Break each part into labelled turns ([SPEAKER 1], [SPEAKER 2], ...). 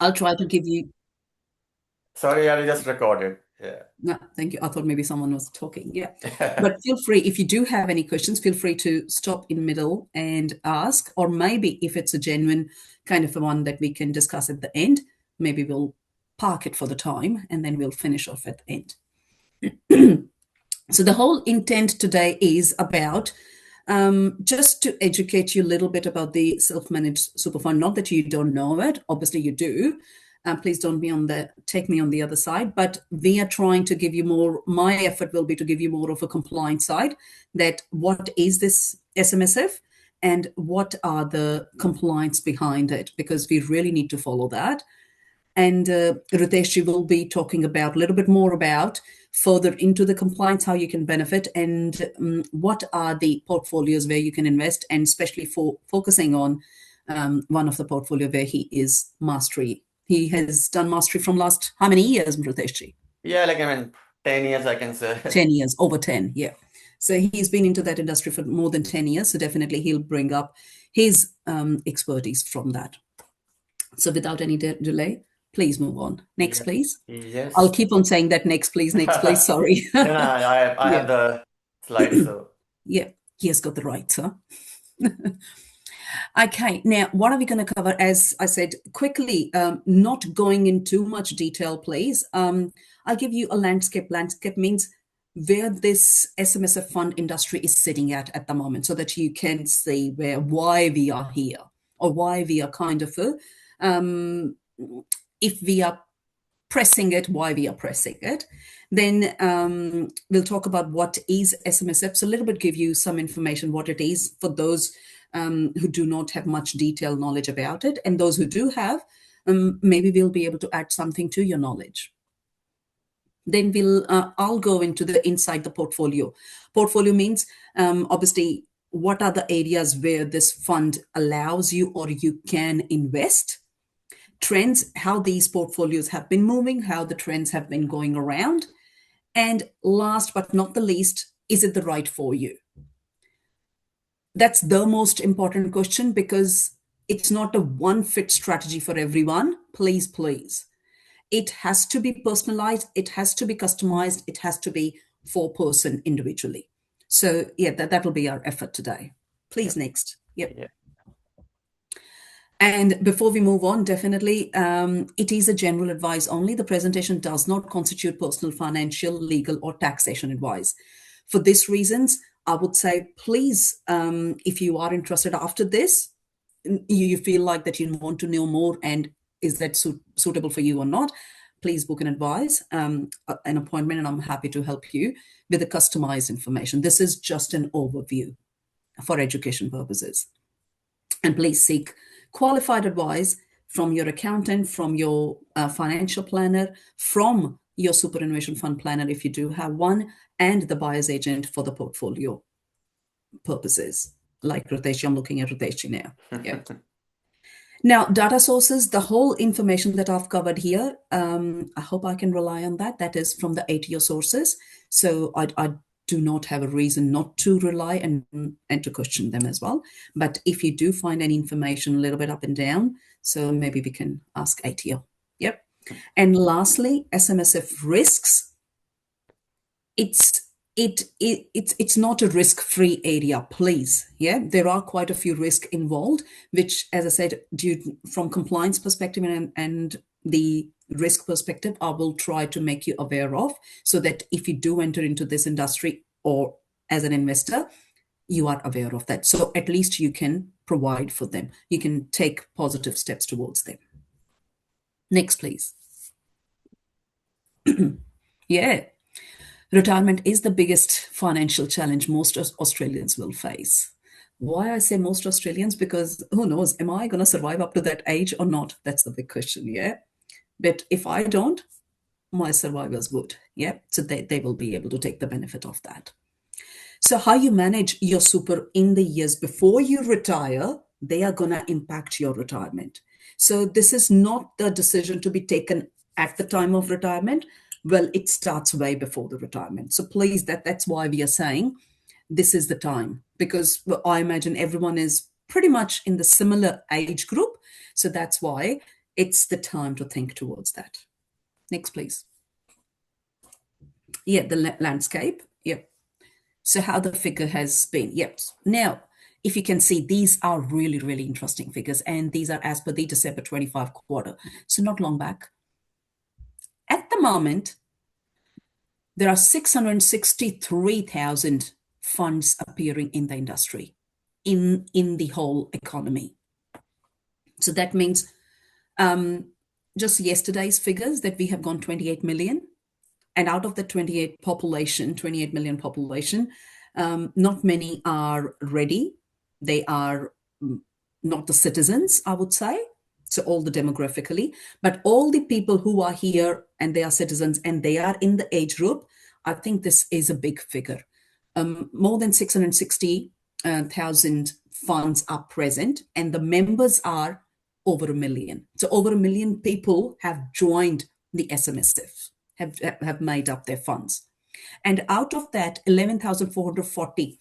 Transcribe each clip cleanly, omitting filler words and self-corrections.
[SPEAKER 1] I'll try to give you.
[SPEAKER 2] Sorry, I just recorded. Yeah.
[SPEAKER 1] No, thank you. I thought maybe someone was talking. Yeah. But feel free, if you do have any questions, feel free to stop in middle and ask. Or maybe if it's a genuine kind of a one that we can discuss at the end, maybe we'll park it for the time and then we'll finish off at the end. So the whole intent today is about just to educate you a little bit about the self-managed super fund. Not that you don't know it, obviously you do. Please don't take me on the other side, but we are trying to give you more. My effort will be to give you more of a compliance side. That what is this SMSF and what are the compliance behind it? Because we really need to follow that. And Ritesh will be talking about a little bit more about further into the compliance, how you can benefit, and what are the portfolios where you can invest, and especially for focusing on one of the portfolio where he is mastery. He has done mastery from last how many years, Ritesh?
[SPEAKER 2] Yeah, like I mean, 10 years, I can say.
[SPEAKER 1] 10 years, over 10, yeah. So he's been into that industry for more than 10 years. So definitely he'll bring up his expertise from that. So without any delay, please move on. Next,
[SPEAKER 2] Yeah.
[SPEAKER 1] please. I'll
[SPEAKER 2] Yes.
[SPEAKER 1] keep on saying that next, please, next, please. Sorry.
[SPEAKER 2] No, no, I
[SPEAKER 1] Yeah.
[SPEAKER 2] have the slide, so
[SPEAKER 1] Yeah. He has got the right, sir. Okay. Now, what are we going to cover? As I said, quickly, not going in too much detail, please. I'll give you a landscape. Landscape means where this SMSF fund industry is sitting at the moment, so that you can see why we are here, or why we are kind of if we are pressing it, why we are pressing it. Then we'll talk about what is SMSF. So a little bit give you some information what it is for those who do not have much detailed knowledge about it, and those who do have, maybe we'll be able to add something to your knowledge. Then I'll go into the inside the portfolio. Portfolio means obviously what are the areas where this fund allows you or you can invest. Trends, how these portfolios have been moving, how the trends have been going around. And last but not the least, is it the right for you? That's the most important question, because it's not a one fit strategy for everyone. Please, please. It has to be personalized, it has to be customized, it has to be for person individually. So yeah, that'll be our effort today.
[SPEAKER 2] yeah,
[SPEAKER 1] Please, next. Yep.
[SPEAKER 2] yeah.
[SPEAKER 1] And before we move on, definitely, it is a general advice only. The presentation does not constitute personal, financial, legal, or taxation advice. For these reasons, I would say, please, if you are interested after this, you feel like that you want to know more, and is that suitable for you or not, please book an advice, an appointment, and I'm happy to help you with the customized information. This is just an overview for education purposes. And please seek qualified advice from your accountant, from your financial planner, from your superannuation fund planner if you do have one, and the buyer's agent for the portfolio purposes. Like Ritesh, I'm looking at Ritesh now. Yeah. Now, data sources, the whole information that I've covered here, I hope I can rely on that. That is from the ATO sources. So I do not have a reason not to rely and to question them as well. But if you do find any information a little bit up and down, so maybe we can ask ATO. Yep. And lastly, SMSF risks. It's not a risk-free area, please. Yeah, there are quite a few risks involved, which, as I said, from compliance perspective and the risk perspective, I will try to make you aware of, so that if you do enter into this industry or as an investor, you are aware of that. So at least you can provide for them. You can take positive steps towards them. Next, please. Yeah. Retirement is the biggest financial challenge most Australians will face. Why I say most Australians? Because who knows, am I going to survive up to that age or not? That's the big question, yeah? But if I don't, my survivors would, yeah? So they will be able to take the benefit of that. So how you manage your super in the years before you retire, they are going to impact your retirement. So this is not the decision to be taken at the time of retirement. Well, it starts way before the retirement. So please, that's why we are saying this is the time, because I imagine everyone is pretty much in the similar age group. So that's why it's the time to think towards that. Next, please. Yeah, the landscape. Yep. So how the figure has been. Yep. Now, if you can see, these are really, really interesting figures, and these are as per the December 25 quarter. So not long back. At the moment, there are 663,000 funds appearing in the industry, in the whole economy. So that means just yesterday's figures that we have gone 28 million. And out of the 28 million population, not many are ready. They are not the citizens, I would say. So all the demographically, but all the people who are here and they are citizens and they are in the age group, I think this is a big figure. More than 660,000 funds are present, and the members are over 1 million. So over 1 million people have joined the SMSF, have made up their funds. And out of that, 11,440,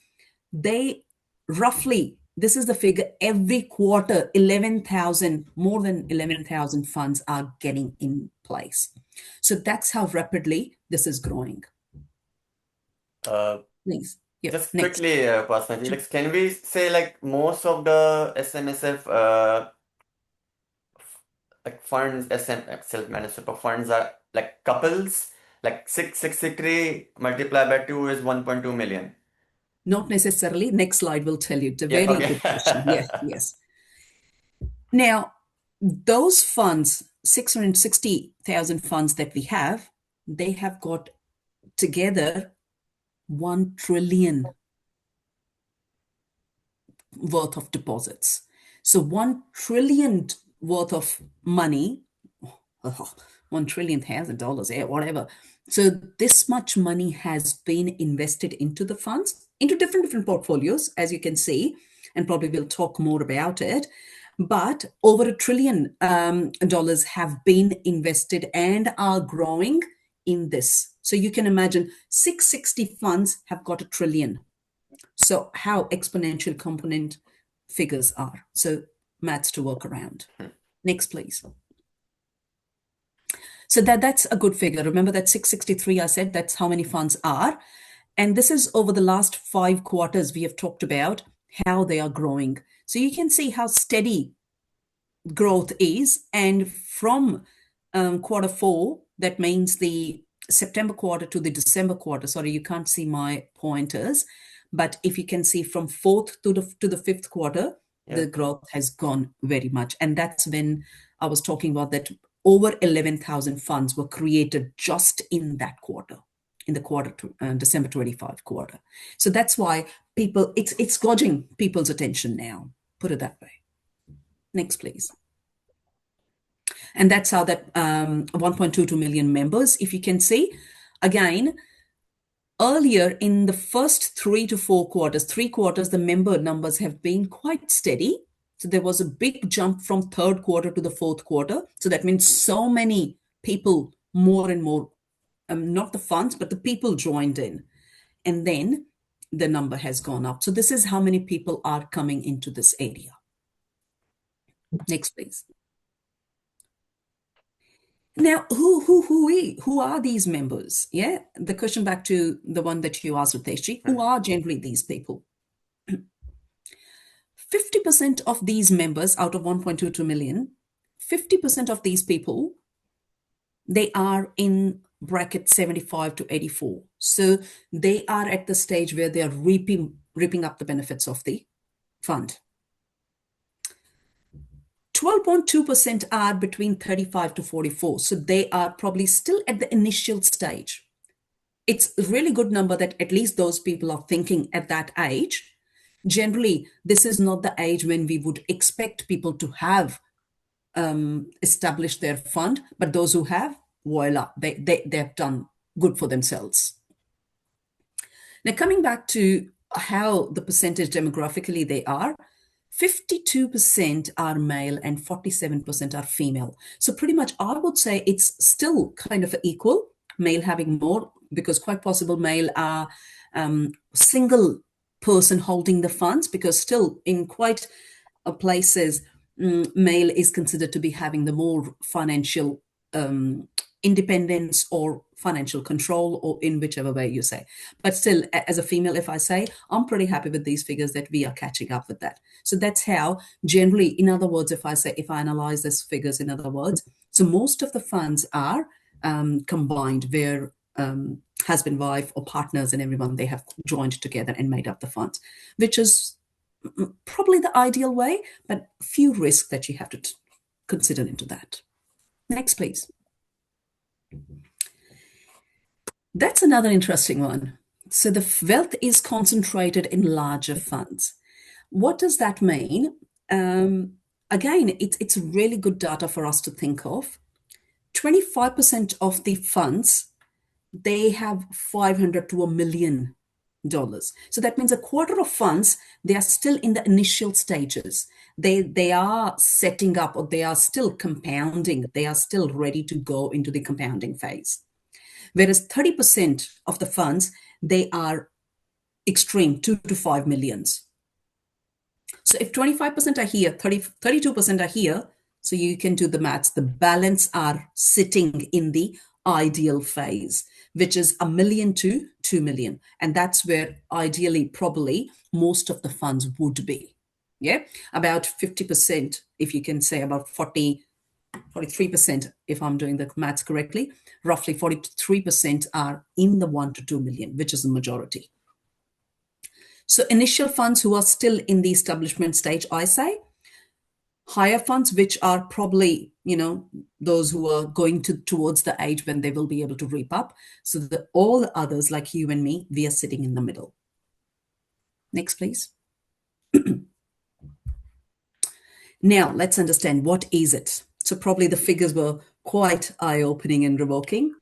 [SPEAKER 1] they roughly, this is the figure, every quarter, 11,000, more than 11,000 funds are getting in place. So that's how rapidly this is growing. Please. Yep.
[SPEAKER 2] Just
[SPEAKER 1] Next.
[SPEAKER 2] quickly, Pastor Felix, can we say like most of the SMSF like funds, self-managed super funds are like couples, like 663 multiplied by 2 is 1.2 million.
[SPEAKER 1] Not necessarily. Next slide will tell you. It's a
[SPEAKER 2] Yeah,
[SPEAKER 1] very
[SPEAKER 2] okay.
[SPEAKER 1] good question. Yes, yes. Now, those funds, 660,000 funds that we have, they have got together 1 trillion worth of deposits. So 1 trillion worth of money, $1 trillion, yeah, whatever. So this much money has been invested into the funds, into different portfolios, as you can see, and probably we'll talk more about it. But over $1 trillion have been invested and are growing in this. So you can imagine 660 funds have got $1 trillion. So how exponential component figures are. So maths to work around. Next, please. So that's a good figure. Remember that 663, I said that's how many funds are. And this is over the last 5 quarters we have talked about how they are growing. So you can see how steady growth is. And from quarter 4, that means the September quarter to the December quarter. Sorry, you can't see my pointers. But if you can see from 4th to the 5th quarter, the growth has gone very much. And that's when I was talking about that over 11,000 funds were created just in that quarter, in the quarter to December 25 quarter. So that's why people, it's gauging people's attention now, put it that way. Next, please. And that's how that 1.22 million members, if you can see, again, earlier in the first 3 to 4 quarters, 3 quarters, the member numbers have been quite steady. So there was a big jump from 3rd quarter to the 4th quarter. So that means so many people, more and more, not the funds, but the people joined in. And then the number has gone up. So this is how many people are coming into this area. Next, please. Now, who are these members? Yeah, the question back to the one that you asked, Riteshji. Who are generally these people? 50% of these members out of 1.22 million, 50% of these people, they are in bracket 75 to 84. So they are at the stage where they are reaping up the benefits of the fund. 12.2% are between 35 to 44. So they are probably still at the initial stage. It's a really good number that at least those people are thinking at that age. Generally, this is not the age when we would expect people to have established their fund, but those who have, voila, they've done good for themselves. Now, coming back to how the percentage demographically they are, 52% are male and 47% are female. So pretty much I would say it's still kind of equal, male having more, because quite possible male are single person holding the funds, because still in quite places male is considered to be having the more financial independence or financial control, or in whichever way you say. But still, as a female, if I say, I'm pretty happy with these figures that we are catching up with that. So that's how generally, in other words, if I analyze these figures, in other words, so most of the funds are combined, where husband, wife, or partners and everyone, they have joined together and made up the funds, which is probably the ideal way, but few risks that you have to consider into that. Next, please. That's another interesting one. So the wealth is concentrated in larger funds. What does that mean? Again, it's really good data for us to think of. 25% of the funds, they have 500 to $1 million. So that means a quarter of funds, they are still in the initial stages. They are setting up, or they are still compounding. They are still ready to go into the compounding phase. Whereas 30% of the funds, they are extreme, 2 to 5 millions. So if 25% are here, 32% are here, so you can do the maths. The balance are sitting in the ideal phase, which is $1 million to $2 million. And that's where ideally, probably most of the funds would be. Yeah. About 50%, if you can say about 43%, if I'm doing the maths correctly, roughly 43% are in the 1 to 2 million, which is the majority. So initial funds who are still in the establishment stage, I say, higher funds, which are probably, those who are going towards the age when they will be able to reap up. So that all others, like you and me, we are sitting in the middle. Next, please. Now, let's understand, what is it? So probably the figures were quite eye-opening and revoking.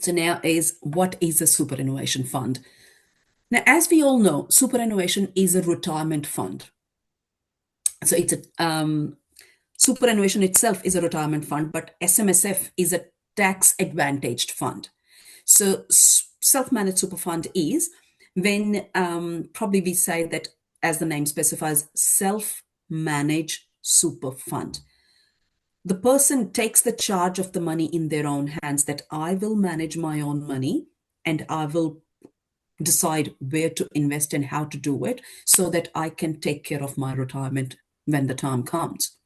[SPEAKER 1] So now what is a superannuation fund? Now, as we all know, superannuation is a retirement fund. So it's superannuation itself is a retirement fund, but SMSF is a tax-advantaged fund. So self-managed super fund is when probably we say that, as the name specifies, self-managed super fund. The person takes the charge of the money in their own hands, that I will manage my own money and I will decide where to invest and how to do it so that I can take care of my retirement when the time comes.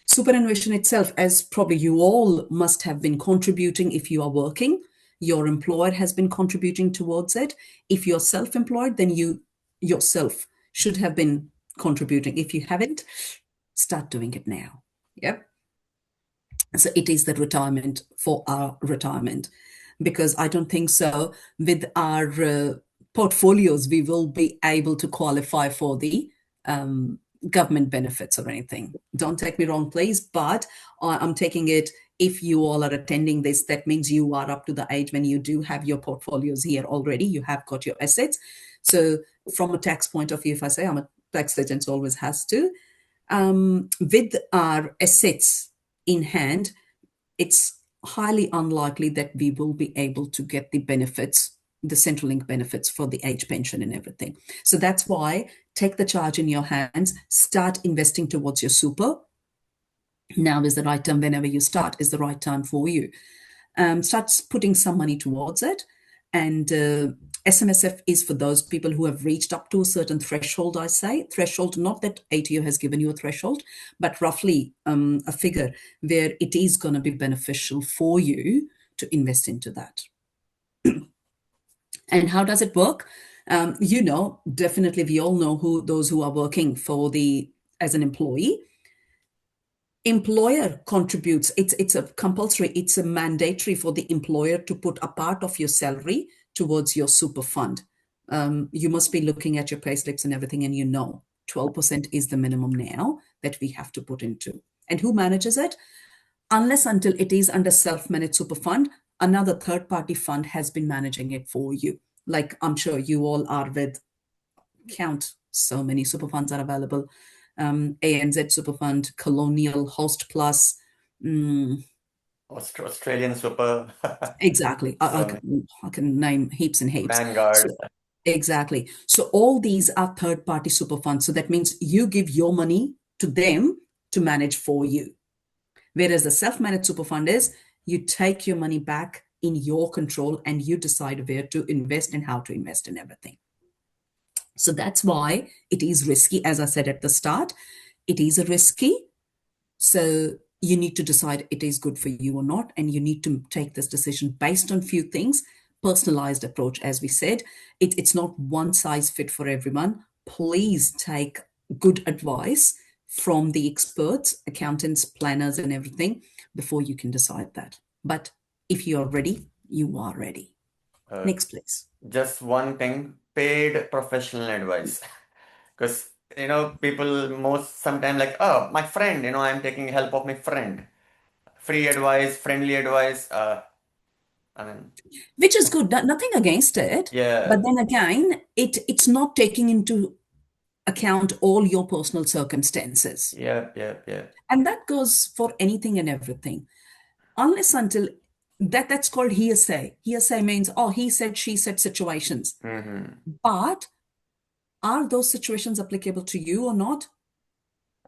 [SPEAKER 1] Superannuation itself, as probably you all must have been contributing if you are working, your employer has been contributing towards it. If you're self-employed, then you yourself should have been contributing. If you haven't, start doing it now. Yep. So it is the retirement for our retirement, because I don't think so with our portfolios we will be able to qualify for the government benefits or anything. Don't take me wrong, please, but I'm taking it, if you all are attending this, that means you are up to the age when you do have your portfolios here already, you have got your assets. So from a tax point of view, if I say I'm a tax agent, always has to, with our assets in hand, it's highly unlikely that we will be able to get the benefits, the Centrelink benefits for the age pension and everything. So that's why take the charge in your hands, start investing towards your super. Now is the right time. Whenever you start is the right time for you. Start putting some money towards it. And SMSF is for those people who have reached up to a certain threshold, I say. Threshold, not that ATO has given you a threshold, but roughly a figure where it is going to be beneficial for you to invest into that. And how does it work? Definitely we all know those who are working as an employee. Employer contributes. It's a compulsory, it's a mandatory for the employer to put a part of your salary towards your super fund. You must be looking at your pay slips and everything, and 12% is the minimum now that we have to put into. And who manages it? Unless until it is under self-managed super fund, another third-party fund has been managing it for you. Like I'm sure you all are with, count so many super funds are available. ANZ Super Fund, Colonial, Host Plus.
[SPEAKER 2] Australian Super.
[SPEAKER 1] Exactly. I can name heaps and heaps.
[SPEAKER 2] Vanguard.
[SPEAKER 1] So, Exactly. So all these are third-party super funds. So that means you give your money to them to manage for you. Whereas the self-managed super fund is you take your money back in your control and you decide where to invest and how to invest in everything. So that's why it is risky. As I said at the start, it is a risky. So you need to decide it is good for you or not, and you need to take this decision based on few things. Personalized approach, as we said, it's not one size fit for everyone. Please take good advice from the experts, accountants, planners, and everything before you can decide that. But if you are ready, you are ready.
[SPEAKER 2] Uh,
[SPEAKER 1] Next, please.
[SPEAKER 2] just one thing, paid professional advice. Because, people most sometimes like, oh, my friend, I'm taking help of my friend. Free advice, friendly advice. I mean,
[SPEAKER 1] Which is good, nothing against it. But
[SPEAKER 2] yeah,
[SPEAKER 1] then again, it's not taking into account all your personal circumstances.
[SPEAKER 2] yeah, yeah, yeah.
[SPEAKER 1] And that goes for anything and everything. Unless until that's called hearsay. Hearsay means, oh, he said, she said situations.
[SPEAKER 2] Mm-hmm.
[SPEAKER 1] But are those situations applicable to you or not?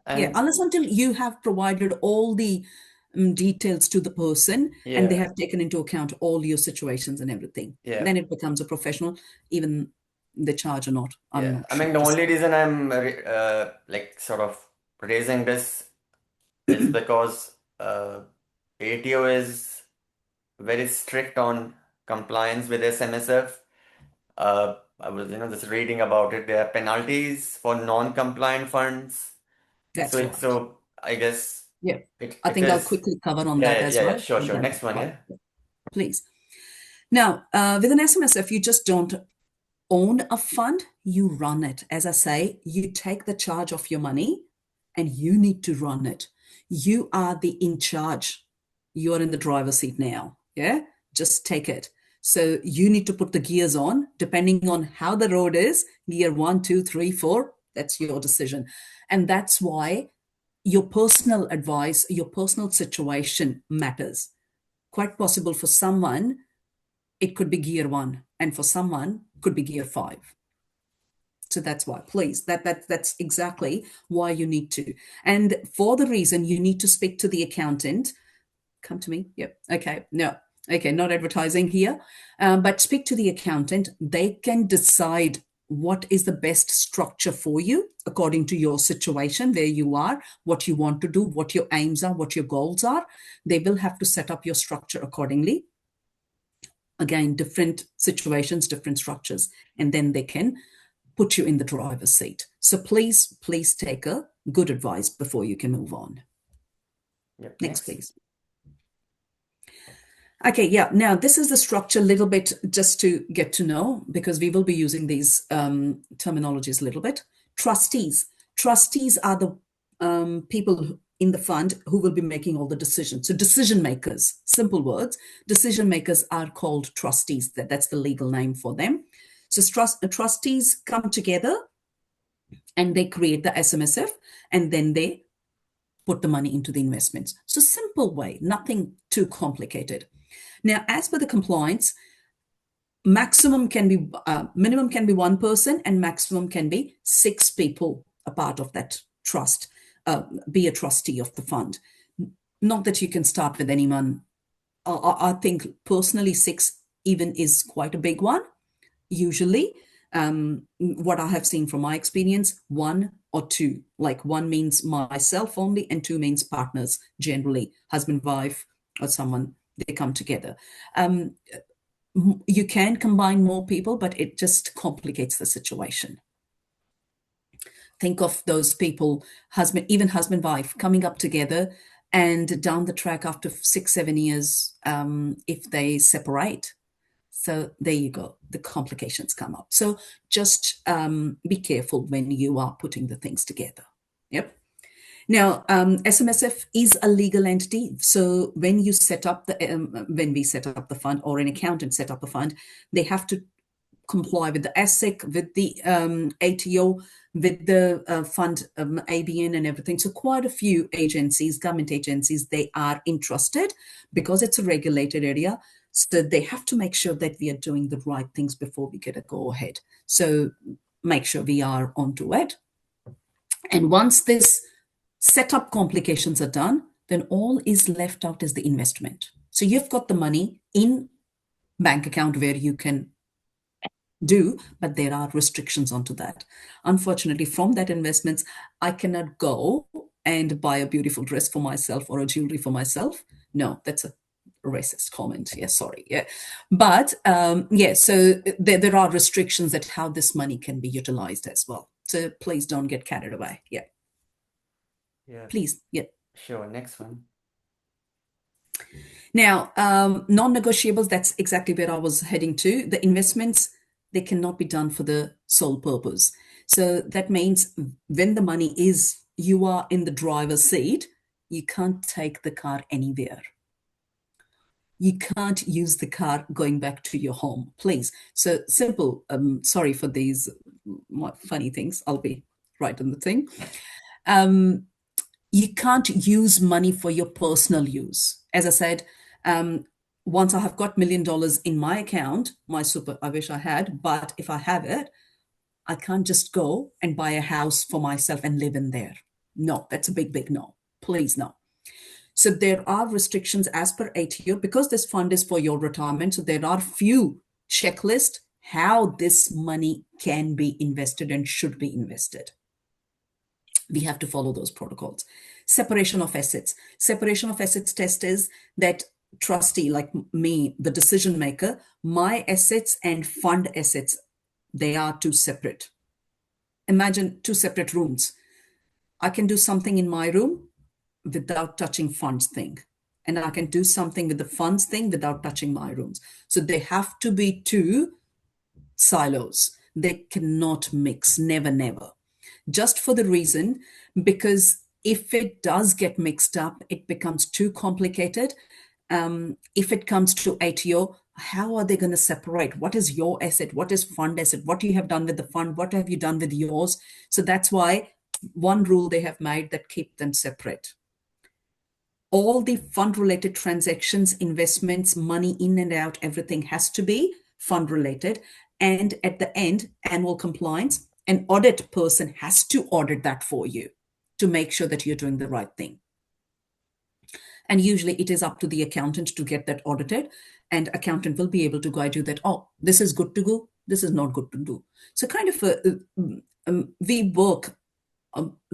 [SPEAKER 1] Yeah,
[SPEAKER 2] And
[SPEAKER 1] unless until you have provided all the details to the person and they
[SPEAKER 2] yeah,
[SPEAKER 1] have taken into account all your situations and everything,
[SPEAKER 2] yeah,
[SPEAKER 1] then it becomes a professional, even they charge or not. I'm
[SPEAKER 2] yeah.
[SPEAKER 1] not
[SPEAKER 2] I
[SPEAKER 1] sure.
[SPEAKER 2] mean, the
[SPEAKER 1] Just
[SPEAKER 2] only reason I'm like sort of raising this is because ATO is very strict on compliance with SMSF. I was, just reading about it. There are penalties for non-compliant funds. So
[SPEAKER 1] that's
[SPEAKER 2] it's
[SPEAKER 1] right.
[SPEAKER 2] so I guess
[SPEAKER 1] Yeah.
[SPEAKER 2] it
[SPEAKER 1] I
[SPEAKER 2] it
[SPEAKER 1] think I'll
[SPEAKER 2] is.
[SPEAKER 1] quickly cover on
[SPEAKER 2] Yeah,
[SPEAKER 1] that
[SPEAKER 2] yeah,
[SPEAKER 1] as
[SPEAKER 2] yeah, yeah.
[SPEAKER 1] well.
[SPEAKER 2] Sure,
[SPEAKER 1] And
[SPEAKER 2] sure.
[SPEAKER 1] then,
[SPEAKER 2] Next one,
[SPEAKER 1] right,
[SPEAKER 2] yeah.
[SPEAKER 1] please. Now, with an SMSF, you just don't own a fund, you run it. As I say, you take the charge of your money and you need to run it. You are the in charge. You're in the driver's seat now. Yeah. Just take it. So you need to put the gears on, depending on how the road is, gear one, two, three, four. That's your decision. And that's why your personal advice, your personal situation matters. Quite possible for someone, it could be gear one, and for someone, could be gear five. So that's why, please, that's exactly why you need to. And for the reason you need to speak to the accountant. Come to me. Yep. Okay. No. Okay. Not advertising here, but speak to the accountant. They can decide what is the best structure for you according to your situation, where you are, what you want to do, what your aims are, what your goals are. They will have to set up your structure accordingly. Again, different situations, different structures, and then they can put you in the driver's seat. So please take a good advice before you can move on.
[SPEAKER 2] Yep,
[SPEAKER 1] Next,
[SPEAKER 2] next.
[SPEAKER 1] please. Okay, yeah. Now, this is the structure a little bit just to get to know, because we will be using these terminologies a little bit. Trustees. Trustees are the people in the fund who will be making all the decisions. So decision makers, simple words, decision makers are called trustees. That's the legal name for them. So trustees come together and they create the SMSF, and then they put the money into the investments. So simple way, nothing too complicated. Now, as per the compliance, minimum can be one person, and maximum can be six people a part of that trust, be a trustee of the fund. Not that you can start with anyone. I think personally, six even is quite a big one. Usually, what I have seen from my experience, one or two. Like one means myself only, and two means partners, generally husband, wife, or someone, they come together. Um, you can combine more people, but it just complicates the situation. Think of those people, even husband, wife, coming up together, and down the track after 6, 7 years, if they separate. So there you go. The complications come up. So just be careful when you are putting the things together. Yep. Now, SMSF is a legal entity. So when you set up when we set up the fund, or an accountant set up a fund, they have to comply with the ASIC, with the ATO, with the fund ABN and everything. So quite a few agencies, government agencies, they are entrusted because it's a regulated area. So they have to make sure that we are doing the right things before we get a go ahead. So make sure we are onto it. And once this setup complications are done, then all is left out is the investment. So you've got the money in bank account where you can do, but there are restrictions onto that. Unfortunately, from that investments, I cannot go and buy a beautiful dress for myself or a jewelry for myself. No, that's a racist comment. Yeah, sorry. Yeah. But yeah, so there are restrictions at how this money can be utilized as well. So please don't get carried away. Yeah.
[SPEAKER 2] Yeah,
[SPEAKER 1] Please. Yeah.
[SPEAKER 2] sure. Next one.
[SPEAKER 1] Now, non-negotiables, that's exactly where I was heading to. The investments, they cannot be done for the sole purpose. So that means when the money is, you are in the driver's seat, you can't take the car anywhere. You can't use the car going back to your home, please. So simple, sorry for these funny things. I'll be right on the thing. You can't use money for your personal use. As I said, once I have got $1 million in my account, my super, I wish I had, but if I have it, I can't just go and buy a house for myself and live in there. No, that's a big, big no. Please, no. So there are restrictions as per ATO because this fund is for your retirement. So there are few checklists how this money can be invested and should be invested. We have to follow those protocols. Separation of assets. Separation of assets test is that trustee, like me, the decision maker, my assets and fund assets, they are two separate. Imagine two separate rooms. I can do something in my room without touching funds thing. And I can do something with the funds thing without touching my rooms. So they have to be two silos. They cannot mix, never, never. Just for the reason, because if it does get mixed up, it becomes too complicated. If it comes to ATO, how are they going to separate? What is your asset? What is fund asset? What you have done with the fund? What have you done with yours? So that's why one rule they have made that keep them separate. All the fund related transactions, investments, money in and out, everything has to be fund related. And at the end, annual compliance, an audit person has to audit that for you to make sure that you're doing the right thing. And usually it is up to the accountant to get that audited, and accountant will be able to guide you that, oh, this is good to go, this is not good to do. So kind of we work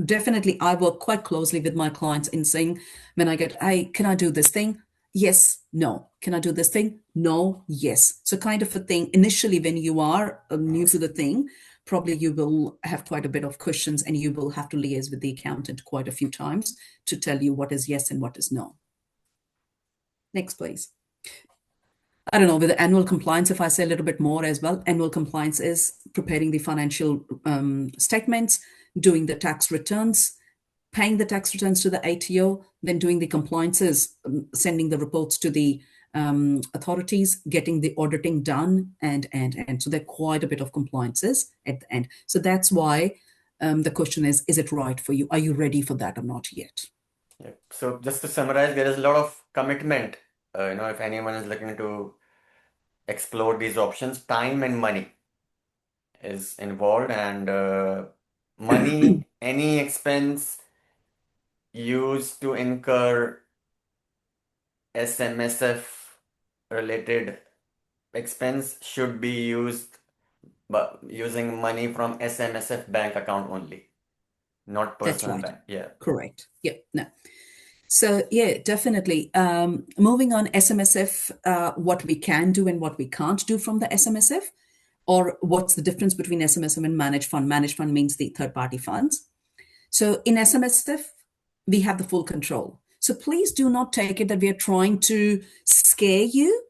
[SPEAKER 1] definitely, I work quite closely with my clients in saying, when I get, hey, can I do this thing? Yes, no. Can I do this thing? No, yes. So kind of a thing. Initially, when you are new to the thing, probably you will have quite a bit of questions and you will have to liaise with the accountant quite a few times to tell you what is yes and what is no. Next, please. I don't know, with the annual compliance, if I say a little bit more as well, annual compliance is preparing the financial statements, doing the tax returns, paying the tax returns to the ATO, then doing the compliances, sending the reports to the authorities, getting the auditing done, and. So there are quite a bit of compliances at the end. So that's why the question is it right for you? Are you ready for that or not yet?
[SPEAKER 2] Yeah. So just to summarize, there is a lot of commitment. If anyone is looking to explore these options, time and money is involved, and money, any expense used to incur SMSF related expense should be used but using money from SMSF bank account only, not
[SPEAKER 1] That's
[SPEAKER 2] personal
[SPEAKER 1] right.
[SPEAKER 2] bank. Yeah.
[SPEAKER 1] Correct. Yeah, no. So yeah, definitely. Moving on, SMSF, what we can do and what we can't do from the SMSF, or what's the difference between SMSF and managed fund? Managed fund means the third-party funds. So in SMSF, we have the full control. So please do not take it that we are trying to scare you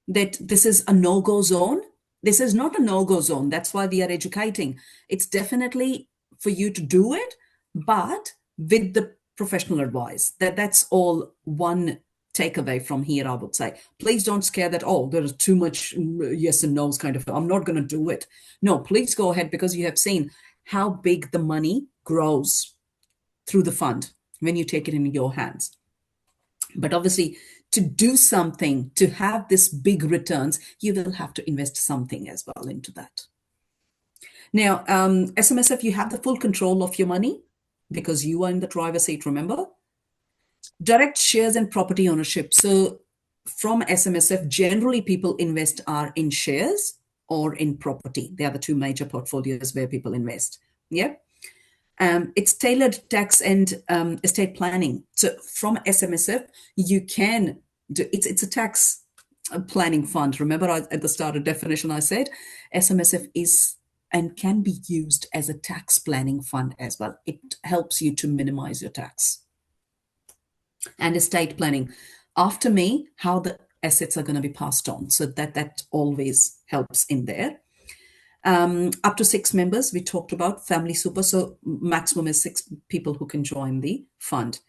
[SPEAKER 1] that this is a no-go zone. This is not a no-go zone. That's why we are educating. It's definitely for you to do it, but with the professional advice. That's all one takeaway from here, I would say. Please don't scare that, oh, there is too much yes and no's kind of, I'm not going to do it. No, please go ahead because you have seen how big the money grows through the fund when you take it in your hands. But obviously, to do something, to have this big returns, you will have to invest something as well into that. Now, SMSF, you have the full control of your money because you are in the driver's seat, remember? Direct shares and property ownership. So from SMSF, generally people invest are in shares or in property. They are the two major portfolios where people invest. Yeah. It's tailored tax and estate planning. So from SMSF, you can do it's a tax planning fund. Remember at the start of definition, I said SMSF is and can be used as a tax planning fund as well. It helps you to minimize your tax. And estate planning. After me, how the assets are going to be passed on. So that always helps in there. Up to 6 members, we talked about family super. So maximum is 6 people who can join the fund.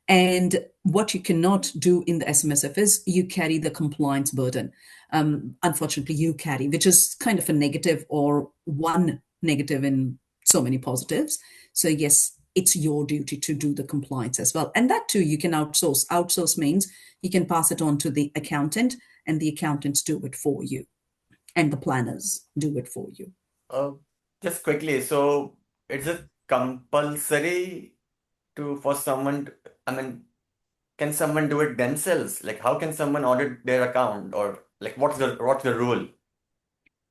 [SPEAKER 1] And what you cannot do in the SMSF is you carry the compliance burden. Unfortunately, you carry, which is kind of a negative or one negative in so many positives. So yes, it's your duty to do the compliance as well. And that too, you can outsource. Outsource means you can pass it on to the accountant and the accountants do it for you. And the planners do it for you.
[SPEAKER 2] Just quickly, so is it compulsory for someone I mean, can someone do it themselves? Like how can someone audit their account or like what's the rule?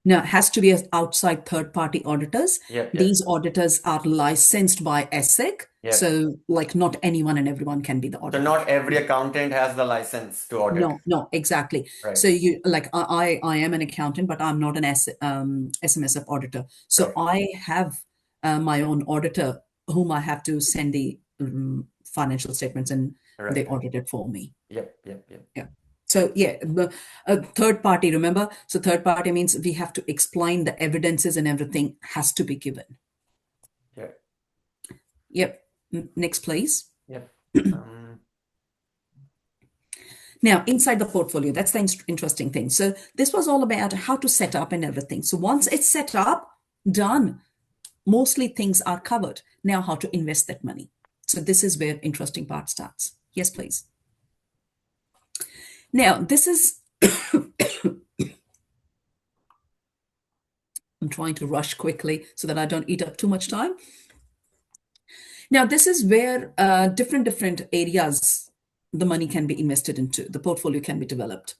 [SPEAKER 1] Now, it has to be as outside third-party auditors.
[SPEAKER 2] Yep, yep,
[SPEAKER 1] These auditors are licensed by ESSEC.
[SPEAKER 2] yep.
[SPEAKER 1] So, like, not anyone and everyone can be the
[SPEAKER 2] So
[SPEAKER 1] auditor.
[SPEAKER 2] not every accountant has the license to audit,
[SPEAKER 1] No, exactly.
[SPEAKER 2] right?
[SPEAKER 1] So you like I am an accountant, but I'm not an SMSF auditor. So
[SPEAKER 2] Sure.
[SPEAKER 1] I have my own auditor whom I have to send the financial statements and they
[SPEAKER 2] Right.
[SPEAKER 1] audit it for me.
[SPEAKER 2] Yep, yep, yep.
[SPEAKER 1] Yeah. So yeah, a third party, remember? So third party means we have to explain the evidences and everything has to be given.
[SPEAKER 2] Yeah.
[SPEAKER 1] Yep. Next, please.
[SPEAKER 2] Yep.
[SPEAKER 1] Now, inside the portfolio, that's the interesting thing. So this was all about how to set up and everything. So once it's set up, done, mostly things are covered. Now, how to invest that money. So this is where interesting part starts. Yes, please. Now, this is, I'm trying to rush quickly so that I don't eat up too much time. Now, this is where different areas the money can be invested into, the portfolio can be developed.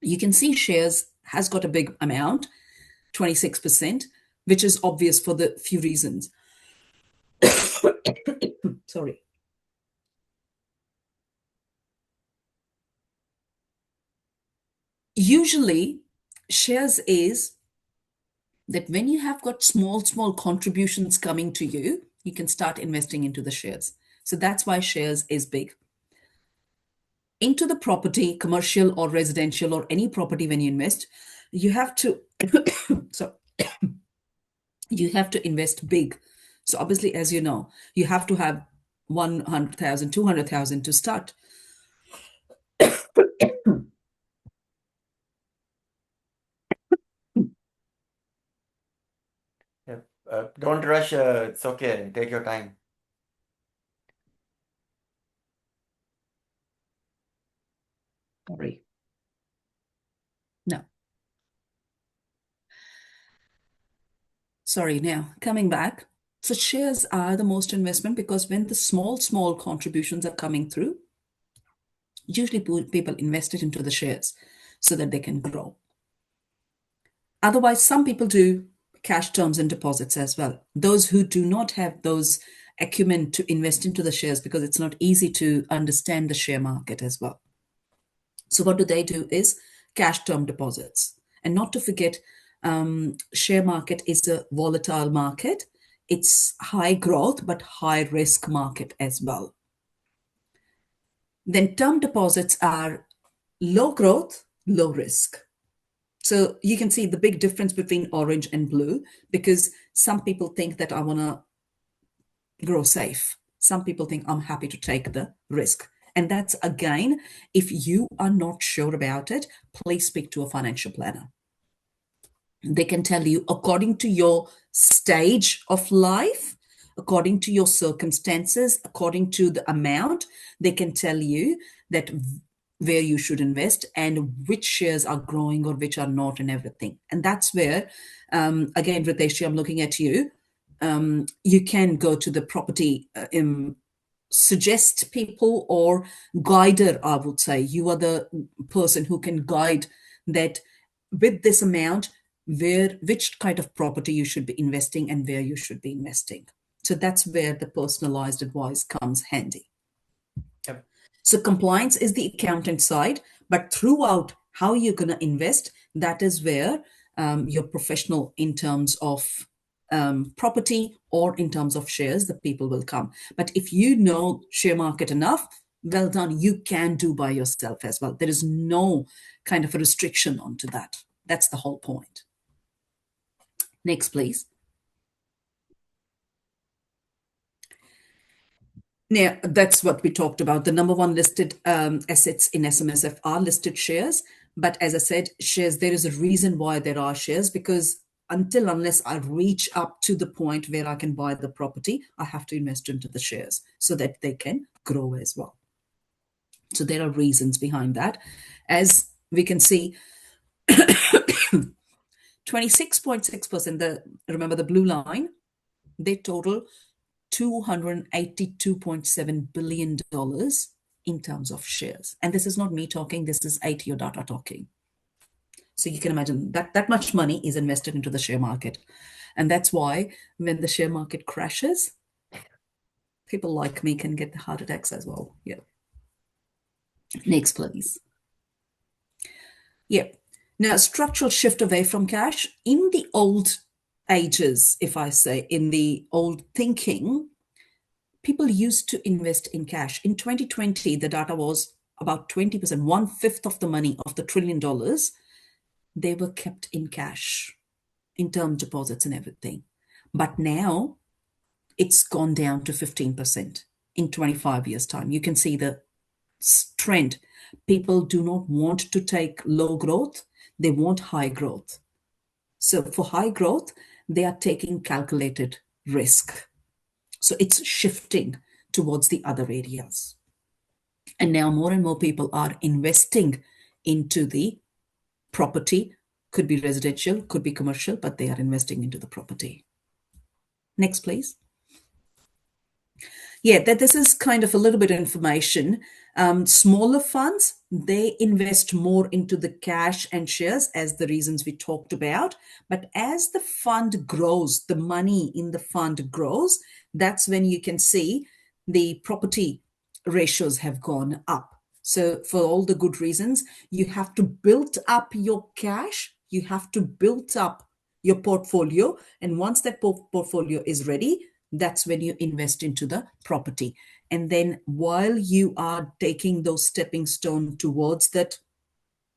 [SPEAKER 1] You can see shares has got a big amount, 26%, which is obvious for the few reasons. Sorry. Usually, shares is that when you have got small contributions coming to you, you can start investing into the shares. So that's why shares is big. Into the property, commercial or residential or any property when you invest, you have to, so you have to invest big. So obviously, as you know, you have to have 100,000, 200,000 to start.
[SPEAKER 2] Yep. Don't rush. It's okay. Take your time.
[SPEAKER 1] Sorry. No. Sorry, now coming back. So shares are the most investment because when the small contributions are coming through, usually people invest it into the shares so that they can grow. Otherwise, some people do cash terms and deposits as well. Those who do not have those acumen to invest into the shares because it's not easy to understand the share market as well. So what do they do is cash term deposits. And not to forget, share market is a volatile market. It's high growth, but high risk market as well. Then term deposits are low growth, low risk. So you can see the big difference between orange and blue because some people think that I want to grow safe. Some people think I'm happy to take the risk. And that's again, if you are not sure about it, please speak to a financial planner. They can tell you according to your stage of life, according to your circumstances, according to the amount, they can tell you that where you should invest and which shares are growing or which are not and everything. And that's where, again, Ritesh, I'm looking at you. You can go to the property suggest people or guider, I would say. You are the person who can guide that with this amount, which kind of property you should be investing and where you should be investing. So that's where the personalized advice comes handy.
[SPEAKER 2] Yep.
[SPEAKER 1] So compliance is the accountant side, but throughout how you're going to invest, that is where you're professional in terms of property or in terms of shares, the people will come. But if you know share market enough, well done, you can do by yourself as well. There is no kind of a restriction onto that. That's the whole point. Next, please. Now, that's what we talked about. The number one listed assets in SMSF are listed shares. But as I said, shares, there is a reason why there are shares, because unless I reach up to the point where I can buy the property, I have to invest into the shares so that they can grow as well. So there are reasons behind that. As we can see, 26.6%, remember the blue line, they total $282.7 billion in terms of shares. And this is not me talking, this is ATO data talking. So you can imagine that much money is invested into the share market. And that's why when the share market crashes, people like me can get heart attacks as well. Yeah. Next, please. Yeah. Now, structural shift away from cash. In the old ages, if I say, in the old thinking, people used to invest in cash. In 2020, the data was about 20%, 1/5 of the money of the $1 trillion, they were kept in cash, in term deposits and everything. But now it's gone down to 15% in 25 years' time. You can see the trend. People do not want to take low growth, they want high growth. So for high growth, they are taking calculated risk. So it's shifting towards the other areas. And now more and more people are investing into the property. Could be residential, could be commercial, but they are investing into the property. Next, please. Yeah, that this is kind of a little bit of information. Smaller funds, they invest more into the cash and shares as the reasons we talked about. But as the fund grows, the money in the fund grows, that's when you can see the property ratios have gone up. So for all the good reasons, you have to build up your cash, you have to build up your portfolio. And once that portfolio is ready, that's when you invest into the property. And then while you are taking those stepping stones towards that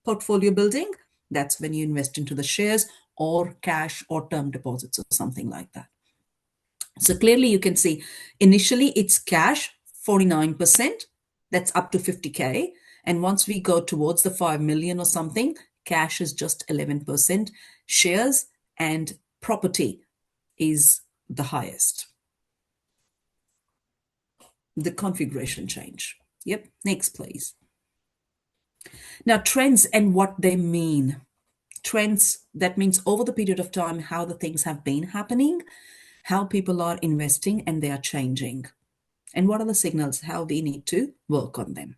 [SPEAKER 1] portfolio building, that's when you invest into the shares or cash or term deposits or something like that. So clearly you can see initially it's cash, 49%, that's up to 50K. And once we go towards the 5 million or something, cash is just 11%, shares and property is the highest. The configuration change. Yep, next please. Now trends and what they mean. Trends, that means over the period of time, how the things have been happening, how people are investing and they are changing. And what are the signals, how we need to work on them.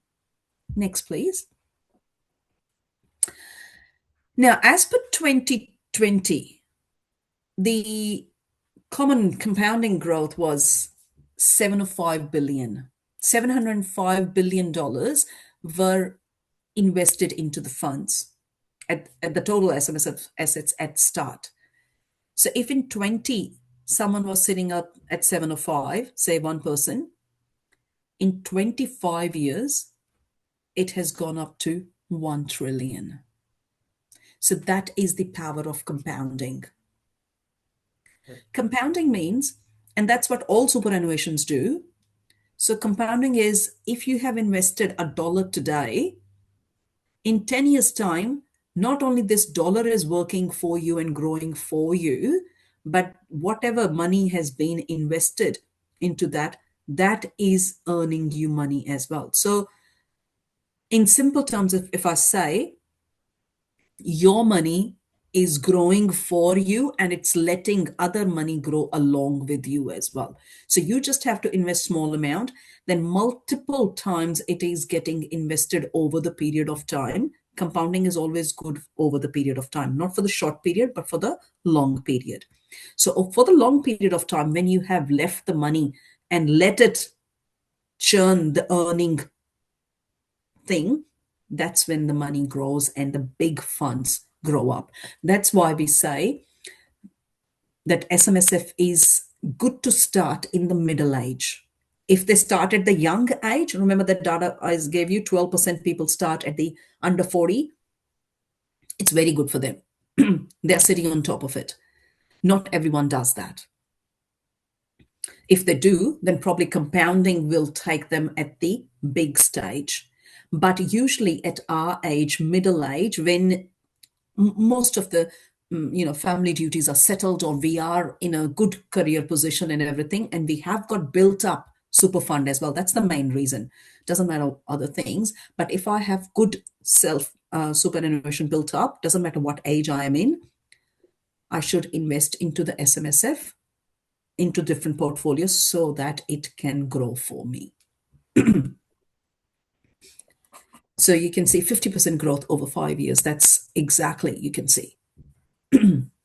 [SPEAKER 1] Next, please. Now, as per 2020, the common compounding growth was $705 billion. $705 billion were invested into the funds at the total SMSF assets at start. So if in 20, someone was sitting up at 705, say one person, in 25 years, it has gone up to 1 trillion. So that is the power of compounding. Compounding means, and that's what all superannuations do. So compounding is if you have invested $1 today, in 10 years' time, not only this dollar is working for you and growing for you, but whatever money has been invested into that, that is earning you money as well. So In simple terms, if I say your money is growing for you and it's letting other money grow along with you as well. So you just have to invest small amount, then multiple times it is getting invested over the period of time. Compounding is always good over the period of time, not for the short period, but for the long period. So for the long period of time, when you have left the money and let it churn the earning thing, that's when the money grows and the big funds grow up. That's why we say that SMSF is good to start in the middle age. If they start at the young age, remember that data I gave you, 12% people start at the under 40, it's very good for them. They're sitting on top of it. Not everyone does that. If they do, then probably compounding will take them at the big stage. But usually at our age, middle age, when most of the family duties are settled, or we are in a good career position and everything, and we have got built up super fund as well. That's the main reason. Doesn't matter other things, but if I have good self superannuation built up, doesn't matter what age I am in, I should invest into the SMSF, into different portfolios, so that it can grow for me. So you can see 50% growth over 5 years. That's exactly, you can see.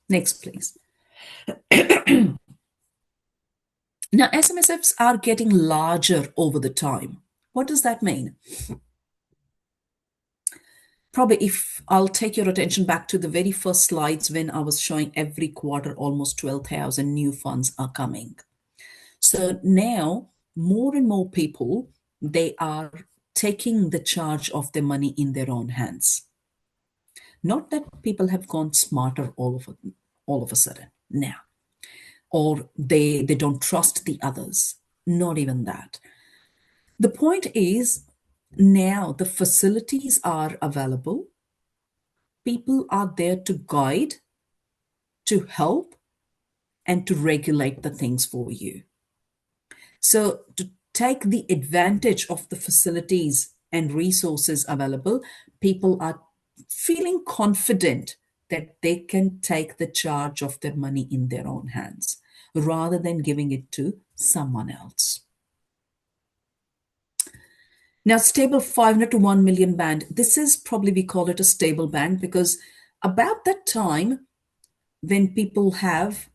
[SPEAKER 1] Next, please. Now, SMSFs are getting larger over the time. What does that mean? Probably if I'll take your attention back to the very first slides when I was showing every quarter almost 12,000 new funds are coming. So now more and more people, they are taking the charge of their money in their own hands. Not that people have gone smarter all of a sudden now, or they don't trust the others. Not even that. The point is, now the facilities are available. People are there to guide, to help, and to regulate the things for you. So to take the advantage of the facilities and resources available, people are feeling confident that they can take the charge of their money in their own hands rather than giving it to someone else. Now, stable 500 to 1 million band, this is probably, we call it a stable band, because about that time when people have